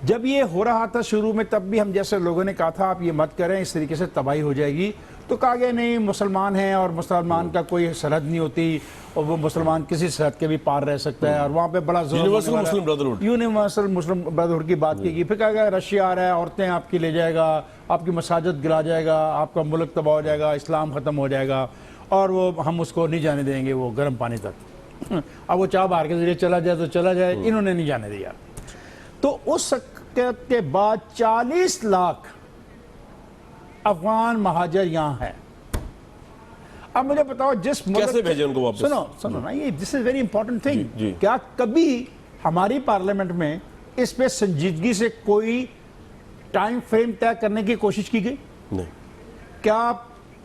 جب یہ ہو رہا تھا شروع میں تب بھی ہم جیسے لوگوں نے کہا تھا آپ یہ مت کریں, اس طریقے سے تباہی ہو جائے گی, تو کہا گیا نہیں مسلمان ہیں اور مسلمان کا کوئی سرحد نہیں ہوتی اور وہ مسلمان کسی سرحد کے بھی پار رہ سکتا ہے, اور وہاں پہ بڑا یونیورسل مسلم بردرہڈ, یونیورسل مسلم بردرہڈ کی بات کی گئی. پھر کہا گیا رشیا آ رہا ہے, عورتیں آپ کی لے جائے گا, آپ کی مساجد گرا جائے گا, آپ کا ملک تباہ ہو جائے گا, اسلام ختم ہو جائے گا اور وہ ہم اس کو نہیں جانے دیں گے وہ گرم پانی تک. اب وہ چاہ باہر کے ذریعے چلا جائے تو چلا جائے, انہوں نے نہیں جانے دیا. تو اس کے بعد 40 لاکھ افغان مہاجر یہاں ہیں. اب مجھے بتاؤ جس ملک کیسے بھیجیں ان کو واپس؟ سنو نا, یہ دس از ویری امپورٹنٹ تھنگ. کیا کبھی ہماری پارلیمنٹ میں اس پہ سنجیدگی سے کوئی ٹائم فریم طے کرنے کی کوشش کی گئی؟ نہیں. کیا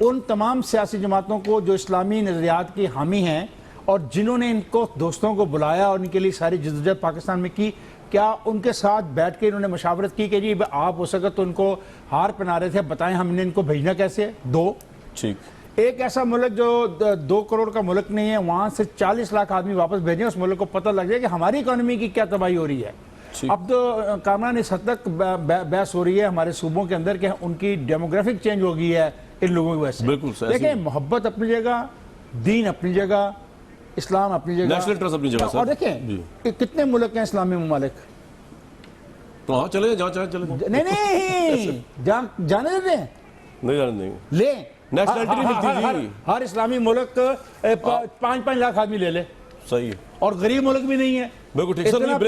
ان تمام سیاسی جماعتوں کو جو اسلامی نظریات کی حامی ہیں اور جنہوں نے ان کو دوستوں کو بلایا اور ان کے لیے ساری جدوجہد پاکستان میں کی, کیا ان کے ساتھ بیٹھ کے انہوں نے مشاورت کی کہ جی آپ ہو سکے تو ان کو ہار پہنا رہے تھے, بتائیں ہم نے ان کو بھیجنا کیسے ہے؟ 2 ٹھیک, ایک ایسا ملک جو 2 کروڑ کا ملک نہیں ہے, وہاں سے 40 لاکھ آدمی واپس بھیجیں, اس ملک کو پتہ لگ جائے کہ ہماری اکانومی کی کیا تباہی ہو رہی ہے. اب تو کامران اس حد تک بحث ہو رہی ہے ہمارے صوبوں کے اندر کہ ان کی ڈیموگرافک چینج ہو گئی ہے ان لوگوں کی وجہ سے. بالکل دیکھیں, محبت اپنی جگہ, دین اپنی جگہ, اسلام اپنی جگہ, نیشنل ٹرسٹ اپنی جگہ. اور دیکھیں کتنے ملک ہیں اسلامی ممالک, تو ہاں چلے جہاں چاہیں چلے, نہیں جانے دیتے ہیں, نہیں جانے دیں گے, لیں. نیشنلٹی نہیں ملتی جی. ہر اسلامی ملک 5 لاکھ آدمی لے لے, صحیح ہے, اور غریب ملک بھی نہیں ہے. بالکل ٹھیک. اتنا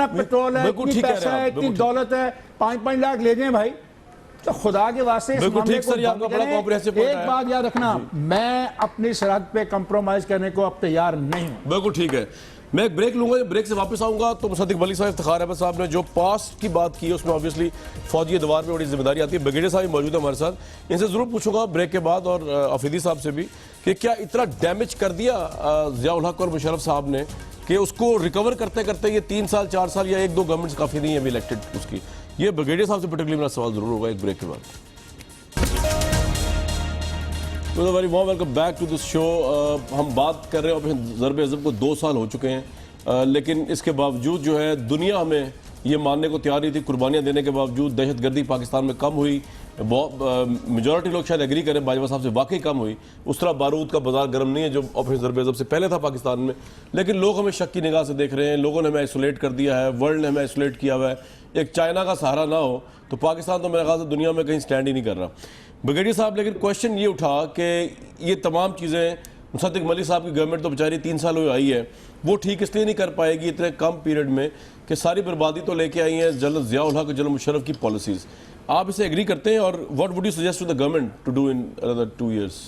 پیٹرول ہے, اتنی پیسہ ہے, اتنی دولت ہے, 5 لاکھ لے جائیں بھائی. تو خدا کے واسطے اس معاملے کو ایک بات یاد رکھنا, میں اپنی سرحد پہ کمپرومائز کرنے کو اب تیار نہیں ہوں. بالکل ٹھیک ہے. میں ایک بریک لوں گا, بریک سے واپس آؤں گا تو مصدق ولی صاحب, افتخار احمد صاحب نے جو پاسٹ کی بات کی ہے اس میں آبویسلی فوجی ادوار میں بڑی ذمہ داری آتی ہے. بریگیڈیئر صاحب موجود ہیں ہمارے ساتھ, ان سے ضرور پوچھوں گا بریک کے بعد, اور افریدی صاحب سے بھی, کہ کیا اتنا ڈیمیج کر دیا ضیاء الحق اور مشرف صاحب نے کہ اس کو ریکور کرتے کرتے یہ 3 سال 4 سال یا 1-2 گورنمنٹس کافی نہیں ہے ابھی الیکٹڈ اس کی. یہ بریگیڈیئر صاحب سے پرٹیکولرلی میرا سوال ضرور ہوگا ایک بریک کے بعد. Very warm welcome back to this show. ہم بات کر رہے ہیں آپریشن ضرب عضب کو 2 سال ہو چکے ہیں, لیکن اس کے باوجود جو ہے دنیا ہمیں یہ ماننے کو تیار نہیں تھی, قربانیاں دینے کے باوجود دہشت گردی پاکستان میں کم ہوئی. میجورٹی لوگ شاید ایگری کریں باجوہ صاحب سے, واقعی کم ہوئی. اس طرح بارود کا بازار گرم نہیں ہے جو آپریشن ضرب عضب سے پہلے تھا پاکستان میں, لیکن لوگ ہمیں شک کی نگاہ سے دیکھ رہے ہیں. لوگوں نے ہمیں آئسولیٹ کر دیا ہے, ورلڈ نے ہمیں آئسولیٹ کیا ہوا ہے. ایک چائنا کا سہارا نہ ہو تو پاکستان تو میرے خیال سے دنیا میں کہیں سٹینڈ ہی نہیں کر رہا. بریگیڈیئر صاحب, لیکن کوشچن یہ اٹھا کہ یہ تمام چیزیں مصدق ملک صاحب کی گورنمنٹ تو بیچاری 3 سال ہوئے آئی ہے, وہ ٹھیک اس لیے نہیں کر پائے گی اتنے کم پیریڈ میں کہ ساری بربادی تو لے کے آئی ہیں جنرل ضیاء الحق اور جنرل مشرف کی پالیسیز. آپ اسے ایگری کرتے ہیں, اور what would you suggest to the government to do in another 2 years؟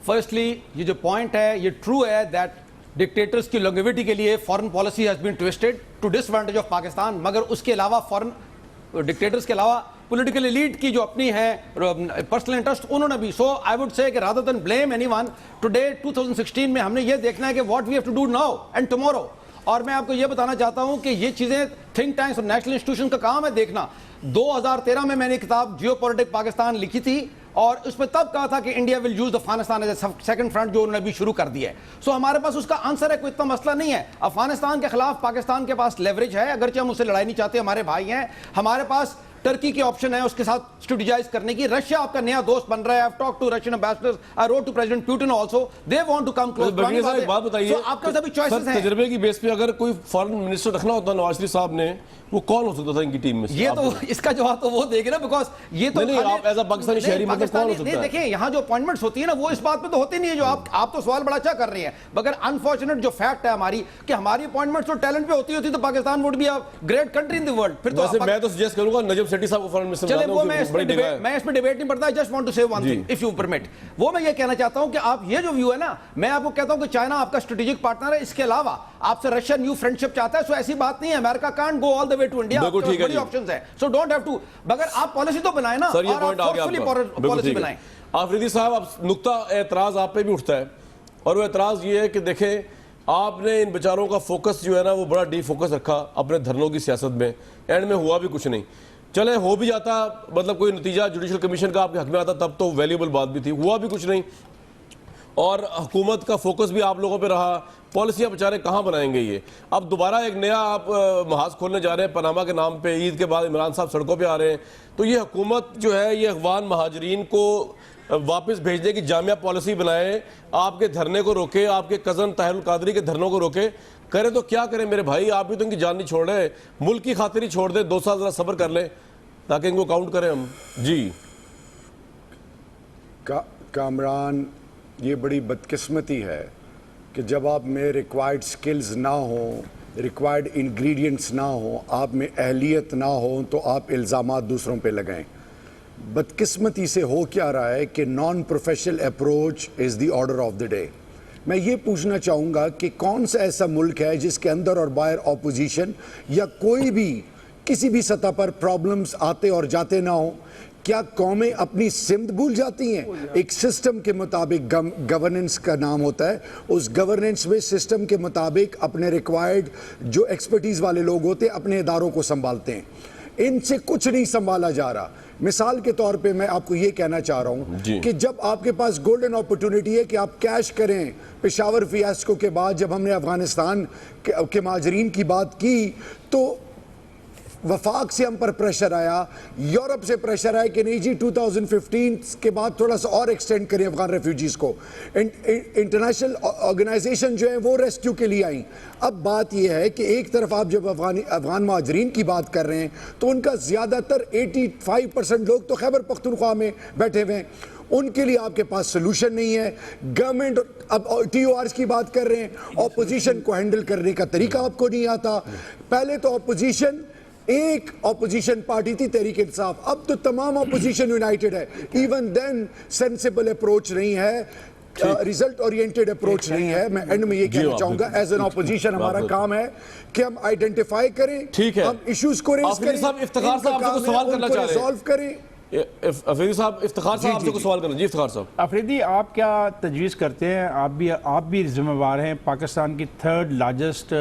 Firstly یہ جو پوائنٹ ہے یہ ٹرو ہے دیٹ ڈکٹیٹرز کی لانگیویٹی کے لیے foreign policy has been twisted to disadvantage of Pakistan, مگر اس کے علاوہ فارن ڈکٹیٹرز کے علاوہ پولیٹیکل ایلیٹ کی جو اپنی ہے پرسنل انٹرسٹ انہوں نے بھی. سو آئی وڈ سے کہ rather than blame anyone, today 2016 میں ہم نے یہ دیکھنا ہے کہ what we have to do now and tomorrow. اور میں آپ کو یہ بتانا چاہتا ہوں کہ یہ چیزیں تھنک ٹینکس اور نیشنل انسٹیٹیوشن کا کام ہے دیکھنا. 2013 میں نے کتاب جیو پولیٹک پاکستان لکھی تھی, اور اس میں تب کہا تھا کہ India will use Afghanistan as a second front, جو انہوں نے بھی شروع کر دیا ہے. سو ہمارے پاس اس کا آنسر ہے, کوئی اتنا مسئلہ نہیں ہے. افغانستان کے خلاف پاکستان کے پاس لیوریج ہے, اگرچہ ہم اسے لڑائی نہیں چاہتے, ہمارے بھائی ہیں. ہمارے پاس ٹرکی کی آپشن ہے اس کے ساتھ اسٹریٹجائز کرنے کی. رشیا آپ کا نیا دوست بن رہا ہے. I've talked to Russian ambassadors. I wrote to President Putin also. They want to come close. Brigadier صاحب ایک بات بتائیے, So آپ کے سبھی چوائسز ہیں. تجربے کی بیس پہ اگر کوئی فارن منسٹر رکھنا ہوتا نواز شریف صاحب نے, وہ کون ہو سکتا تھا ان کی ٹیم میں سے؟ یہ تو اس کا جواب تو وہ دے گا نا, بیکاز یہ تو نہیں, آپ ایز اے پاکستانی شہری میں کون ہو سکتا ہے؟ دیکھیں یہاں جو اپوائنٹمنٹس ہوتی ہیں نا وہ اس بات پہ تو ہوتی نہیں ہے جو آپ تو سوال بڑا اچھا کر رہے ہیں, مگر انفارچونیٹ جو فیکٹ ہے ہماری کہ ہماری اپوائنٹمنٹس تو ٹیلنٹ پہ ہوتی تو Pakistan would be a great country in the world. پھر تو ویسے میں تو سجیسٹ کروں گا نجم سیٹھی صاحب کو فارن منسٹر چلے, وہ بنا میں اس پہ ڈیبیٹ نہیں پڑتا. جسٹ وانٹ ٹو سے one thing if you permit. وہ میں یہ کہنا چاہتا ہوں کہ آپ یہ جو ویو ہے نا, میں آپ کو کہتا ہوں کہ چائنا آپ کا اسٹریٹجک پارٹنر ہے, اس کے علاوہ آپ سے رشیا نیو فرینڈشپ چاہتا ہے. سو ایسی بات نہیں ہے, America can't go all the way to India, بڑی آپشنز ہیں. سو ڈونٹ ہیو ٹو, مگر آپ پالیسی تو بنائیں نا, اور آپ فورسفلی پالیسی بنائیں. آفریدی صاحب, نقطہ اعتراض آپ پہ بھی اٹھتا ہے, اور وہ اعتراض یہ ہے کہ دیکھیں آپ نے ان بیچاروں کا فوکس جو ہے نا وہ بڑا ڈی فوکس رکھا اپنے دھرنوں کی سیاست میں, اینڈ میں ہوا بھی کچھ نہیں. چلے ہو بھی جاتا, مطلب کوئی نتیجہ جوڈیشل کمیشن کا آپ کے حق میں آتا تب تو ویلیوبل بات بھی تھی, ہوا بھی کچھ نہیں. اور حکومت کا فوکس بھی آپ لوگوں پہ رہا, پالیسیاں بیچارے کہاں بنائیں گے یہ؟ اب دوبارہ ایک نیا آپ محاذ کھولنے جا رہے ہیں پاناما کے نام پہ, عید کے بعد عمران صاحب سڑکوں پہ آ رہے ہیں. تو یہ حکومت جو ہے یہ افغان مہاجرین کو واپس بھیجنے کی جامعہ پالیسی بنائے, آپ کے دھرنے کو روکے, آپ کے کزن طاہر القادری کے دھرنوں کو روکے. کرے تو کیا کریں میرے بھائی, آپ بھی تو ان کی جان نہیں چھوڑ رہے, ملک کی خاطر ہی چھوڑ دیں, 2 سال ذرا صبر کر لیں تاکہ ان کو کاؤنٹ کریں ہم. جی کامران, یہ بڑی بدقسمتی ہے کہ جب آپ میں ریکوائرڈ سکلز نہ ہوں, ریکوائرڈ انگریڈینٹس نہ ہوں, آپ میں اہلیت نہ ہوں, تو آپ الزامات دوسروں پہ لگائیں. بدقسمتی سے ہو کیا رہا ہے کہ non professional approach is the order of the day. میں یہ پوچھنا چاہوں گا کہ کون سا ایسا ملک ہے جس کے اندر اور باہر اپوزیشن یا کوئی بھی کسی بھی سطح پر پرابلمز آتے اور جاتے نہ ہوں؟ کیا قومیں اپنی سمت بھول جاتی ہیں؟ ایک سسٹم کے مطابق گورننس کا نام ہوتا ہے, اس گورننس میں سسٹم کے مطابق اپنے ریکوائرڈ جو ایکسپرٹیز والے لوگ ہوتے ہیں اپنے اداروں کو سنبھالتے ہیں. ان سے کچھ نہیں سنبھالا جا رہا. مثال کے طور پہ میں آپ کو یہ کہنا چاہ رہا ہوں کہ جب آپ کے پاس گولڈن اپرچونٹی ہے کہ آپ کیش کریں, پشاور فیاسکو کے بعد جب ہم نے افغانستان کے مہاجرین کی بات کی تو وفاق سے ہم پر پریشر آیا, یورپ سے پریشر آیا کہ نہیں جی 2015 کے بعد تھوڑا سا اور ایکسٹینڈ کریں افغان ریفیوجیز کو. انٹرنیشنل آرگنائزیشن جو ہیں وہ ریسکیو کے لیے آئیں. اب بات یہ ہے کہ ایک طرف آپ جب افغان مہاجرین کی بات کر رہے ہیں تو ان کا زیادہ تر 85% لوگ تو خیبر پختونخوا میں بیٹھے ہوئے ہیں, ان کے لیے آپ کے پاس سلوشن نہیں ہے. گورنمنٹ اب ٹی او آرز کی بات کر رہے ہیں, اپوزیشن کو ہینڈل کرنے کا طریقہ آپ کو نہیں آتا. پہلے تو اپوزیشن ایک اپوزیشن پارٹی تھی تحریک انصاف, اب تو تمام اپوزیشن یونائٹڈ ہے. ایون دین سینسیبل اپروچ نہیں ہے, ریزلٹ اورینٹڈ اپروچ نہیں ہے. میں اینڈ میں یہ کہنا چاہوں گا ایز این اپوزیشن ہمارا کام ہے کہ ہم آئیڈینٹیفائی کریں, ہم ایشوز کو ریز کریں, افتخار صاحب آپ سے سوال کرنا چاہ رہے ہیں, ریزالو کریں. افریدی صاحب، افتخار صاحب آپ سے کوئی سوال کرنا. جی افتخار صاحب. افریدی، آپ کیا تجویز کرتے ہیں؟ آپ بھی ذمہ دار ہیں، پاکستان کی 3rd لارجسٹ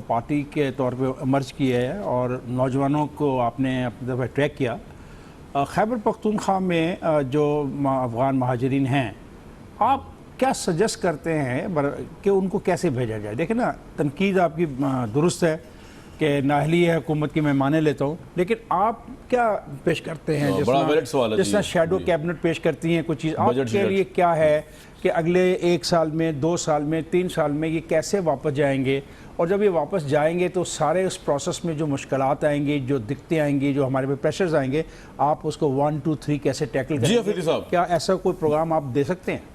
پارٹی کے طور پہ امرج کی ہے اور نوجوانوں کو آپ نے اپنی طرف ٹریک کیا. خیبر پختونخوا میں جو افغان مہاجرین ہیں، آپ کیا سجیسٹ کرتے ہیں کہ ان کو کیسے بھیجا جائے؟ دیکھیں نا، تنقید آپ کی درست ہے کہ نااہلی ہے حکومت کی، میں مانے لیتا ہوں، لیکن آپ کیا پیش کرتے ہیں؟ جس طرح شیڈو کیبنٹ پیش کرتی ہیں کچھ چیز، آپ کے لیے کیا ہے کہ اگلے 1 سال میں، 2 سال میں، 3 سال میں یہ کیسے واپس جائیں گے؟ اور جب یہ واپس جائیں گے تو سارے اس پروسیس میں جو مشکلات آئیں گی، جو دقتیں آئیں گی، جو ہمارے پہ پریشرز آئیں گے، آپ اس کو 1 2 3 کیسے ٹیکل کریں گے؟ جی افریدی صاحب، کیا ایسا کوئی پروگرام آپ دے سکتے ہیں؟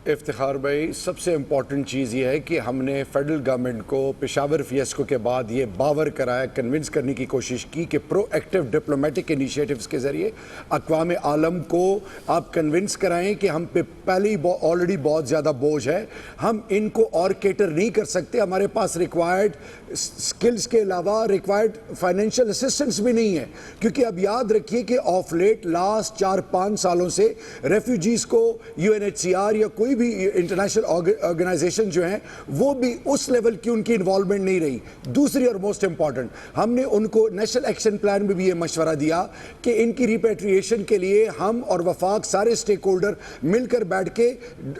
افتخار بھائی، سب سے امپورٹنٹ چیز یہ ہے کہ ہم نے فیڈرل گورنمنٹ کو پشاور فیسکو کے بعد یہ باور کرایا، کنونس کرنے کی کوشش کی کہ پرو ایکٹیو ڈپلومیٹک انیشیٹوز کے ذریعے اقوام عالم کو آپ کنونس کرائیں کہ ہم پہ پہلے ہی آلریڈی بہت زیادہ بوجھ ہے، ہم ان کو اور کیٹر نہیں کر سکتے، ہمارے پاس ریکوائرڈ سکلز کے علاوہ ریکوائرڈ فائنینشیل اسسٹنس بھی نہیں ہے. کیونکہ اب یاد رکھیے کہ آف لیٹ لاسٹ 4-5 سالوں سے ریفیوجیز کو UNHCR یا کوئی بھی انٹرنیشنل آرگنائزیشن جو ہیں وہ بھی اس لیول کی ان کی انوالومنٹ نہیں رہی. دوسری اور موسٹ امپورٹنٹ، ہم نے ان کو نیشنل ایکشن پلان میں بھی یہ مشورہ دیا کہ ان کی ریپیٹریشن کے لیے ہم اور وفاق سارے سٹیک ہولڈر مل کر بیٹھ کے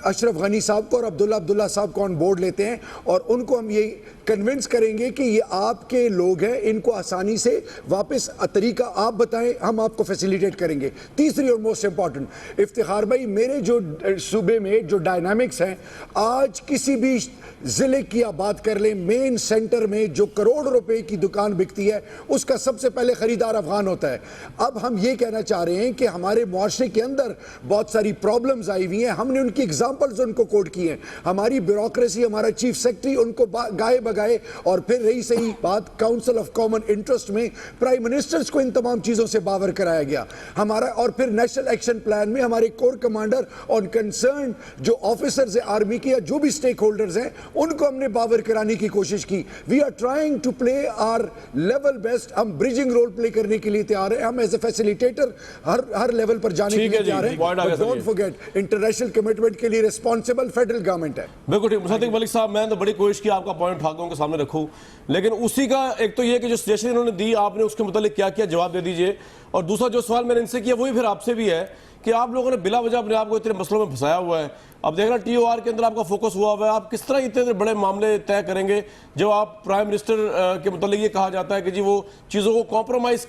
اشرف غنی صاحب کو اور عبداللہ صاحب کو آن بورڈ لیتے ہیں اور ان کو ہم یہ کنونس کریں گے کہ یہ آپ کے لوگ ہیں، ان کو آسانی سے واپس طریقہ آپ بتائیں، ہم آپ کو فیسیلیٹیٹ کریں گے. تیسری اور موسٹ امپورٹنٹ افتخار بھائی، میرے جو صوبے میں جو ڈائنامکس ہیں، آج کسی بھی ضلع کی آپ بات کر لیں، مین سینٹر میں جو کروڑ روپے کی دکان بکتی ہے اس کا سب سے پہلے خریدار افغان ہوتا ہے. اب ہم یہ کہنا چاہ رہے ہیں کہ ہمارے معاشرے کے اندر بہت ساری پرابلمز آئی ہوئی ہیں، ہم نے ان کی ایگزامپلز ان کو کوٹ کی ہیں. ہماری بیوروکریسی، ہمارا چیف سیکرٹری ان کو گائے بگائے، اور پھر رہی صحیح بات کاؤنسل آف کامن انٹرسٹ میں پرائم منسٹرز کو ان تمام چیزوں سے باور کرایا گیا ہمارا. اور پھر نیشنل ایکشن پلان میں ہمارے کور کمانڈر اور کنسرن جو آفیسرز ہیں آرمی کے یا جو بھی سٹیک ہولڈرز ہیں ان کو ہم نے باور کرانے کی کوشش کی. We are trying to play our level best. ہم بریجنگ رول پلے کرنے کے لیے تیار ہیں، ہم ایز اے فیسیلیٹیٹر ہر لیول پر جانے کے لیے تیار ہیں. ڈونٹ فرگیٹ انٹرنیشنل کمٹمنٹ کے لیے ریسپانسبل فیڈرل گورنمنٹ ہے. بالکل ٹھیک. مصدق ملک صاحب، میں نے بڑی کوشش کی آپ کا پوائنٹ اٹھا کے ان کے سامنے رکھوں، لیکن اسی کا ایک تو یہ کہ جو سجیشن انہوں نے دی آپ نے اس کے متعلق کیا کیا جواب دے دیجئے. اور دوسرا جو سوال میں نے ان سے کیا وہی پھر آپ سے بھی ہے کہ آپ لوگوں نے بلا وجہ اپنے آپ کو اتنے مسئلوں میں پھنسایا ہوا ہے. اب دیکھ رہا TOR کے اندر آپ کا فوکس ہوا ہوا ہے، آپ کس طرح اتنے بڑے معاملے طے کریں گے جب آپ پرائم منسٹر کے متعلق یہ کہا جاتا ہے کہ جی وہ چیزوں کو کمپرومائز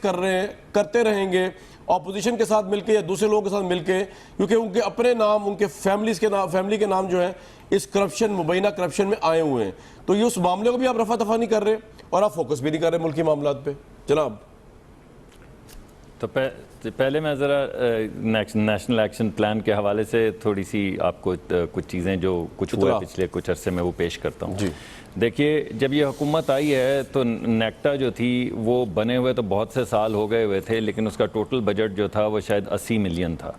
کرتے رہیں گے اپوزیشن کے ساتھ مل کے یا دوسرے لوگوں کے ساتھ مل کے، کیونکہ ان کے اپنے نام، ان کے فیملی کے نام جو ہیں اس کرپشن، مبینہ کرپشن میں آئے ہوئے ہیں. تو یہ اس معاملے کو بھی آپ رفع دفع نہیں کر رہے اور آپ فوکس بھی نہیں کر رہے ملکی معاملات پہ. جناب تو پہلے میں ذرا نیشنل ایکشن پلان کے حوالے سے تھوڑی سی آپ کو کچھ چیزیں جو کچھ ہوئے پچھلے کچھ عرصے میں وہ پیش کرتا ہوں. دیکھیے، جب یہ حکومت آئی ہے تو نیکٹا جو تھی وہ بنے ہوئے تو بہت سے سال ہو گئے ہوئے تھے، لیکن اس کا ٹوٹل بجٹ جو تھا وہ شاید 80 ملین تھا.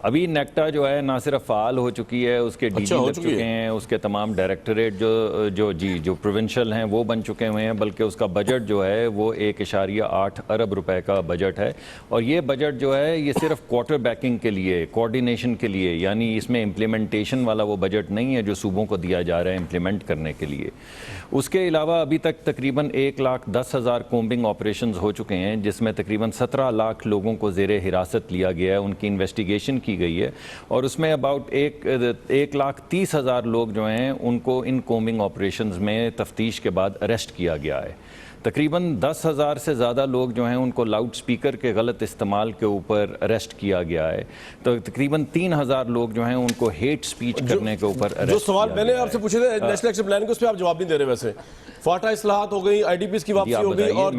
ابھی نیکٹا جو ہے نہ صرف فعال ہو چکی ہے، اس کے DG لگ چکے ہیں، اس کے تمام ڈائریکٹریٹ جو پروونشل ہیں وہ بن چکے ہوئے ہیں، بلکہ اس کا بجٹ جو ہے وہ 1.8 ارب روپے کا بجٹ ہے. اور یہ بجٹ جو ہے یہ صرف کوارٹر بیکنگ کے لیے، کوارڈینیشن کے لیے، یعنی اس میں امپلیمنٹیشن والا وہ بجٹ نہیں ہے جو صوبوں کو دیا جا رہا ہے امپلیمنٹ کرنے کے لیے. اس کے علاوہ ابھی تک تقریباً 1,10,000 کومبنگ آپریشنز ہو چکے ہیں، جس میں تقریباً 17 لاکھ لوگوں کو زیر حراست لیا گیا ہے، ان کی انویسٹیگیشن کی گئی ہے. اور اس میں اباؤٹ 1,30,000 لوگ جو ہیں ان کو ان کومبنگ آپریشنز میں تفتیش کے بعد اریسٹ کیا گیا ہے. تقریباً 10,000 سے زیادہ لوگ جو ہیں ان کو لاؤڈ سپیکر کے غلط استعمال کے اوپر اریسٹ کیا گیا ہے. تو تقریباً 3,000 لوگ جو ہیں ان کو ہیٹ سپیچ کرنے کے اوپر اریسٹ. جو سوال میں نے آپ سے پوچھے تھے نیشنل ایکشن پلان کے، اس پہ آپ جواب نہیں دے رہے. ویسے فاٹا اصلاحات ہو گئی، IDPs کی واپسی ہو گئی، اور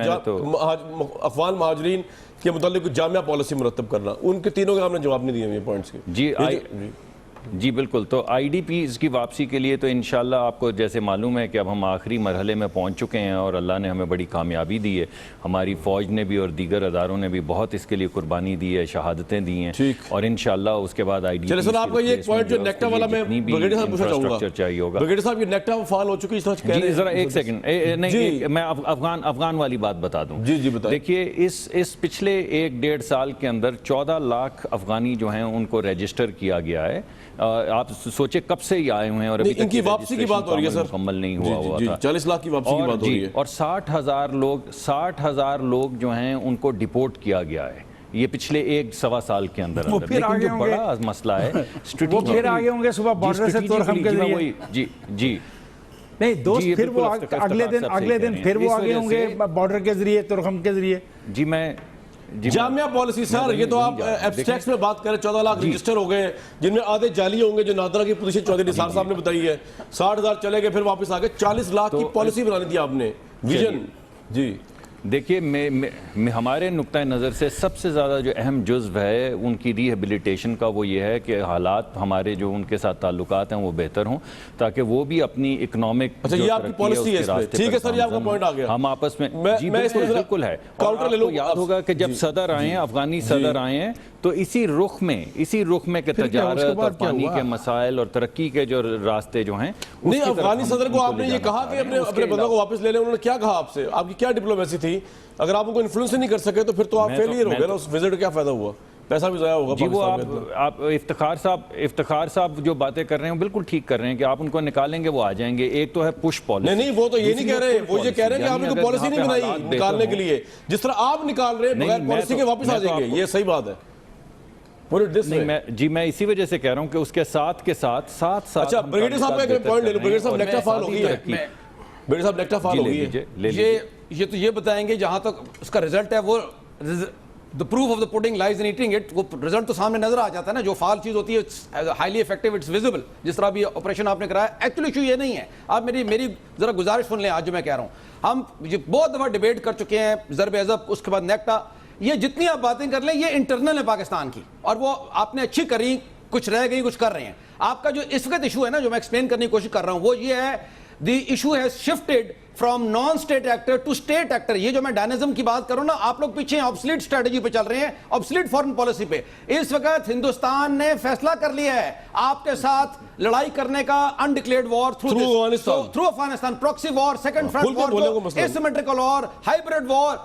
افغان مہاجرین کے متعلق جامعہ پالیسی مرتب کرنا، ان کے تینوں کے آپ نے جواب نہیں دیے یہ پوائنٹس کے. جی بالکل. تو آئی ڈی پیز کی واپسی کے لیے تو انشاءاللہ آپ کو جیسے معلوم ہے کہ اب ہم آخری مرحلے میں پہنچ چکے ہیں اور اللہ نے ہمیں بڑی کامیابی دی ہے. ہماری فوج نے بھی اور دیگر اداروں نے بھی بہت اس کے لیے قربانی دی ہے, شہادتیں دی ہیں, اور انشاءاللہ اس کے بعد آئی ڈی چلے سر آپ کا یہ ایک پوائنٹ جو نیکٹا والا میں بریگیڈیئر صاحب پوچھنا چاہوں گا, چاہیے ہوگا. بریگیڈیئر صاحب یہ نیکٹا فعال ہو چکی اس طرح کہہ رہے جی ہیں. ذرا ایک سیکنڈ, نہیں میں افغان والی بات بتا دوں. جی بتائیں. دیکھیے اس پچھلے 1-1.5 سال کے اندر 14 لاکھ افغانی جو ہیں ان کو رجسٹر کیا گیا ہے. آپ سوچے کب سے ہی آئے ہوئے ہیں اور ابھی تک ان کی واپسی کی بات ہو رہی ہے سر, مکمل نہیں ہوا تھا. 40 لاکھ کی واپسی کی بات ہو رہی ہے. اور 60,000 لوگ جو ہیں ان کو ڈیپورٹ کیا گیا ہے یہ پچھلے 1-1.25 سال کے اندر. لیکن جو بڑا مسئلہ ہے وہ پھر آگے ہوں گے صبح بارڈر سے تورخم کے ذریعے. جی نہیں دوست, پھر وہ اگلے دن پھر وہ آگے ہوں گے بارڈر کے ذریعے, تورخم کے ذریعے. جامعہ پالیسی سر, یہ تو آپ ایبسٹریکٹس میں بات کریں. 14 لاکھ رجسٹر ہو گئے جن میں آدھے جالی ہوں گے جو نادرہ کی پوزیشن چودھری نثار صاحب نے بتائی ہے. 60,000 چلے گئے پھر واپس آ گئے. 40 لاکھ کی پالیسی بنانی تھی آپ نے, ویژن. جی دیکھیے ہمارے نقطہ نظر سے سب سے زیادہ جو اہم جزو ہے ان کی ریہیبلیٹیشن کا وہ یہ ہے کہ حالات ہمارے جو ان کے ساتھ تعلقات ہیں وہ بہتر ہوں تاکہ وہ بھی اپنی اکنامک اچھا یہ آپ کی پالیسی ہے اس میں, ٹھیک ہے سر, یہ آپ کا پوائنٹ آ گیا. ہم آپس میں جی بالکل ہے. کاؤنٹر لے لوں. یاد ہوگا کہ جب صدر آئے ہیں, افغانی صدر آئے ہیں, تو اسی رخ میں کہ تجارت اور پانی کے مسائل اور ترقی کے جو راستے جو ہیں. نہیں افغانی صدر کو آپ نے یہ کہا کہ اپنے بندوں کو واپس لے لیں, انہوں نے کیا کہا آپ سے, آپ کی کیا ڈپلومیسی تھی؟ اگر آپ ان کو انفلوئنس نہیں کر سکے تو پھر تو آپ فیلئر ہو گئے نا, اس وزٹ کا کیا فائدہ ہوا, پیسہ بھی ضائع ہوگا. جی وہ آپ افتخار صاحب جو باتیں کر رہے ہیں بالکل ٹھیک کر رہے ہیں کہ آپ ان کو نکالیں گے وہ آ جائیں گے. ایک تو ہے پش پالیسی. نہیں وہ تو یہ نہیں کہہ رہے, وہ یہ کہہ رہے ہیں کہ آپ نے کوئی پالیسی نہیں بنائی نکالنے کے لیے, جس طرح آپ نکال رہے ہیں بغیر پالیسی کے واپس آ جائیں گے. یہ صحیح بات ہے. جی میں اسی وجہ سے کہہ رہا ہوں کہ اس کے ساتھ اچھا بریگیڈیئر صاحب کا ایک پوائنٹ لے لوں. بریگیڈیئر صاحب نیکٹا فعال ہو گئی ہے. بریگیڈیئر صاحب نیکٹا فعال ہو گئی ہے. یہ تو یہ بتائیں گے جہاں تک اس کا رزلٹ ہے, وہ the proof of the pudding lies in eating it. وہ رزلٹ تو سامنے نظر آ جاتا ہے نا, جو فعال چیز ہوتی ہے ہائیلی افیکٹو, اٹس ویزیبل. جس طرح بھی آپریشن آپ نے کرایا, ایکچولی ایشو یہ نہیں ہے. آپ میری ذرا گزارش سن لیں. آج جو میں کہہ رہا ہوں, ہم بہت دفعہ ڈیبیٹ کر چکے ہیں, ضرب عضب, اس کے بعد نیکٹا, یہ جتنی آپ باتیں کر لیں یہ انٹرنل ہے پاکستان کی, اور وہ آپ نے اچھی کری, کچھ رہ گئی, کچھ کر رہے ہیں. آپ کا جو اس وقت ایشو ہے نا, جو میں ایکسپلین کرنے کی کوشش کر رہا ہوں, وہ یہ ہے the issue has shifted from non state actor to state actor. یہ جو میں ڈائنزم کی بات کروں نا, آپ لوگ پیچھے آبسلیٹ اسٹریٹجی پہ چل رہے ہیں, آبسلیٹ فارن پالیسی پہ. اس وقت ہندوستان نے فیصلہ کر لیا ہے آپ کے ساتھ لڑائی کرنے کا, انڈکلیئرڈ وار تھرو افغانستان, پروکسی وار, سیکنڈ فرنٹ وار, ایسیمیٹرکل وار, ہائبرڈ وار,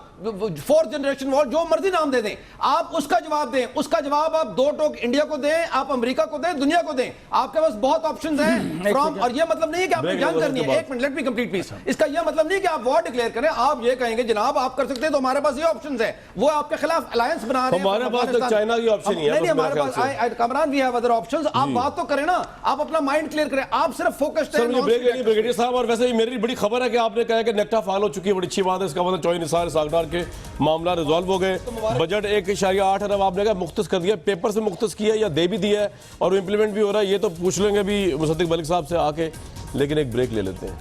فورتھ جنریشن وار, جو مرضی نام دے دیں آپ, اس کا جواب دیں. اس کا جواب آپ دو ٹوک انڈیا کو دیں, آپ امریکہ کو دیں, دنیا کو دیں. آپ کے پاس بہت آپشنز ہیں فرام, اور یہ مطلب نہیں ہے کہ آپ نے جنگ کرنی ہے. ایک minute, let me complete please. اس کا یہ مطلب نہیں کہ آپ وار ڈکلیئر کریں. آپ یہ کہیں گے جناب آپ کر سکتے ہیں, تو ہمارے پاس یہ آپشنز ہیں. وہ آپ کے خلاف الائنس بنا رہے ہیں. ہمارے پاس چائنا کی آپشن نہیں ہے. نہیں ہمارے پاس کامران بھی ہے ادر آپشنز. آپ بات تو کریں نا, آپ اپنا مائنڈ کلیئر کریں. آپ صرف فوکسڈ ہیں بریگیڈیئر صاحب. اور ویسے میری بڑی خبر ہے کہ آپ نے کہا کہ نیکٹا فعال ہو چکی ہے, بڑی اچھی بات ہے. اس کا مطلب چودھری نثار ساگدار کے معاملہ ریزالو ہو گئے. بجٹ 1.8 ارب آپ نے کہا مختص کر دیا, پیپر سے مختص کیا یا دے بھی دیا ہے, اور وہ امپلیمنٹ بھی ہو رہا ہے. یہ تو پوچھ لیں گے بھی مصدق ملک صاحب سے آ کے, لیکن ایک بریک لے لیتے ہیں.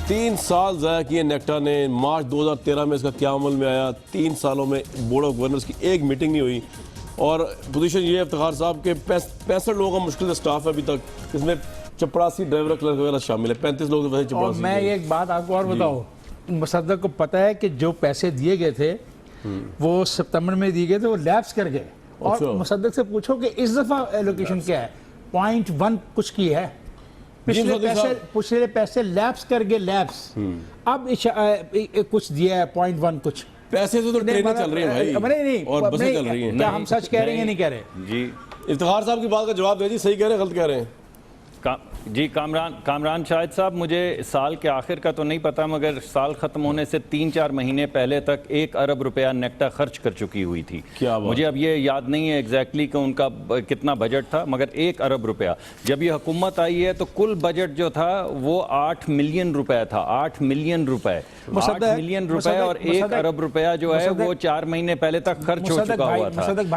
تین سال ضائع کیے نیکٹا نے. مارچ 2013 میں اس کا کیا عمل میں آیا. 3 سالوں میں بورڈ آف گورنرز کی ایک میٹنگ نہیں ہوئی, اور پوزیشن یہ ہے افتخار صاحب کے 65 لوگوں کا مشکل سے سٹاف ہے ابھی تک. اس میں 84 ڈرائیور کلرک وغیرہ شامل ہے, 35 لوگ ویسے 84. اور میں ایک بات آپ کو اور بتاؤں, مصدق کو پتا ہے کہ جو پیسے دیے گئے تھے وہ ستمبر میں دیے گئے تھے, وہ لیپس کر گئے. اور مصدق سے پوچھو کہ اس دفعہ ایلوکیشن کیا ہے, 0.1 کچھ کی ہے. پچھلے پیسے لیپس کر گئے, لیپس. اب کچھ دیا ہے 0.1 کچھ. پیسے سے تو ٹرینیں چل رہی ہیں بھائی, اور بسیں چل رہی ہیں. کیا ہم سچ کہہ رہے ہیں یا نہیں کہہ رہے؟ جی افتخار صاحب کی بات کا جواب دے جی, صحیح کہہ رہے ہیں غلط کہہ رہے ہیں؟ جی کامران شاہد صاحب, مجھے سال کے آخر کا تو نہیں پتا, مگر سال ختم ہونے سے 3-4 مہینے پہلے تک 1 ارب روپیہ نیکٹا خرچ کر چکی ہوئی تھی. مجھے اب یہ یاد نہیں ہے ایگزیکٹلی کہ ان کا کتنا بجٹ تھا, مگر 1 ارب روپیہ. جب یہ حکومت آئی ہے تو کل بجٹ جو تھا وہ 8 ملین روپے تھا. 8 ملین روپے, 8 ملین روپے, اور 1 ارب روپیہ جو ہے وہ 4 مہینے پہلے تک خرچ ہو چکا ہوا تھا.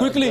Quickly.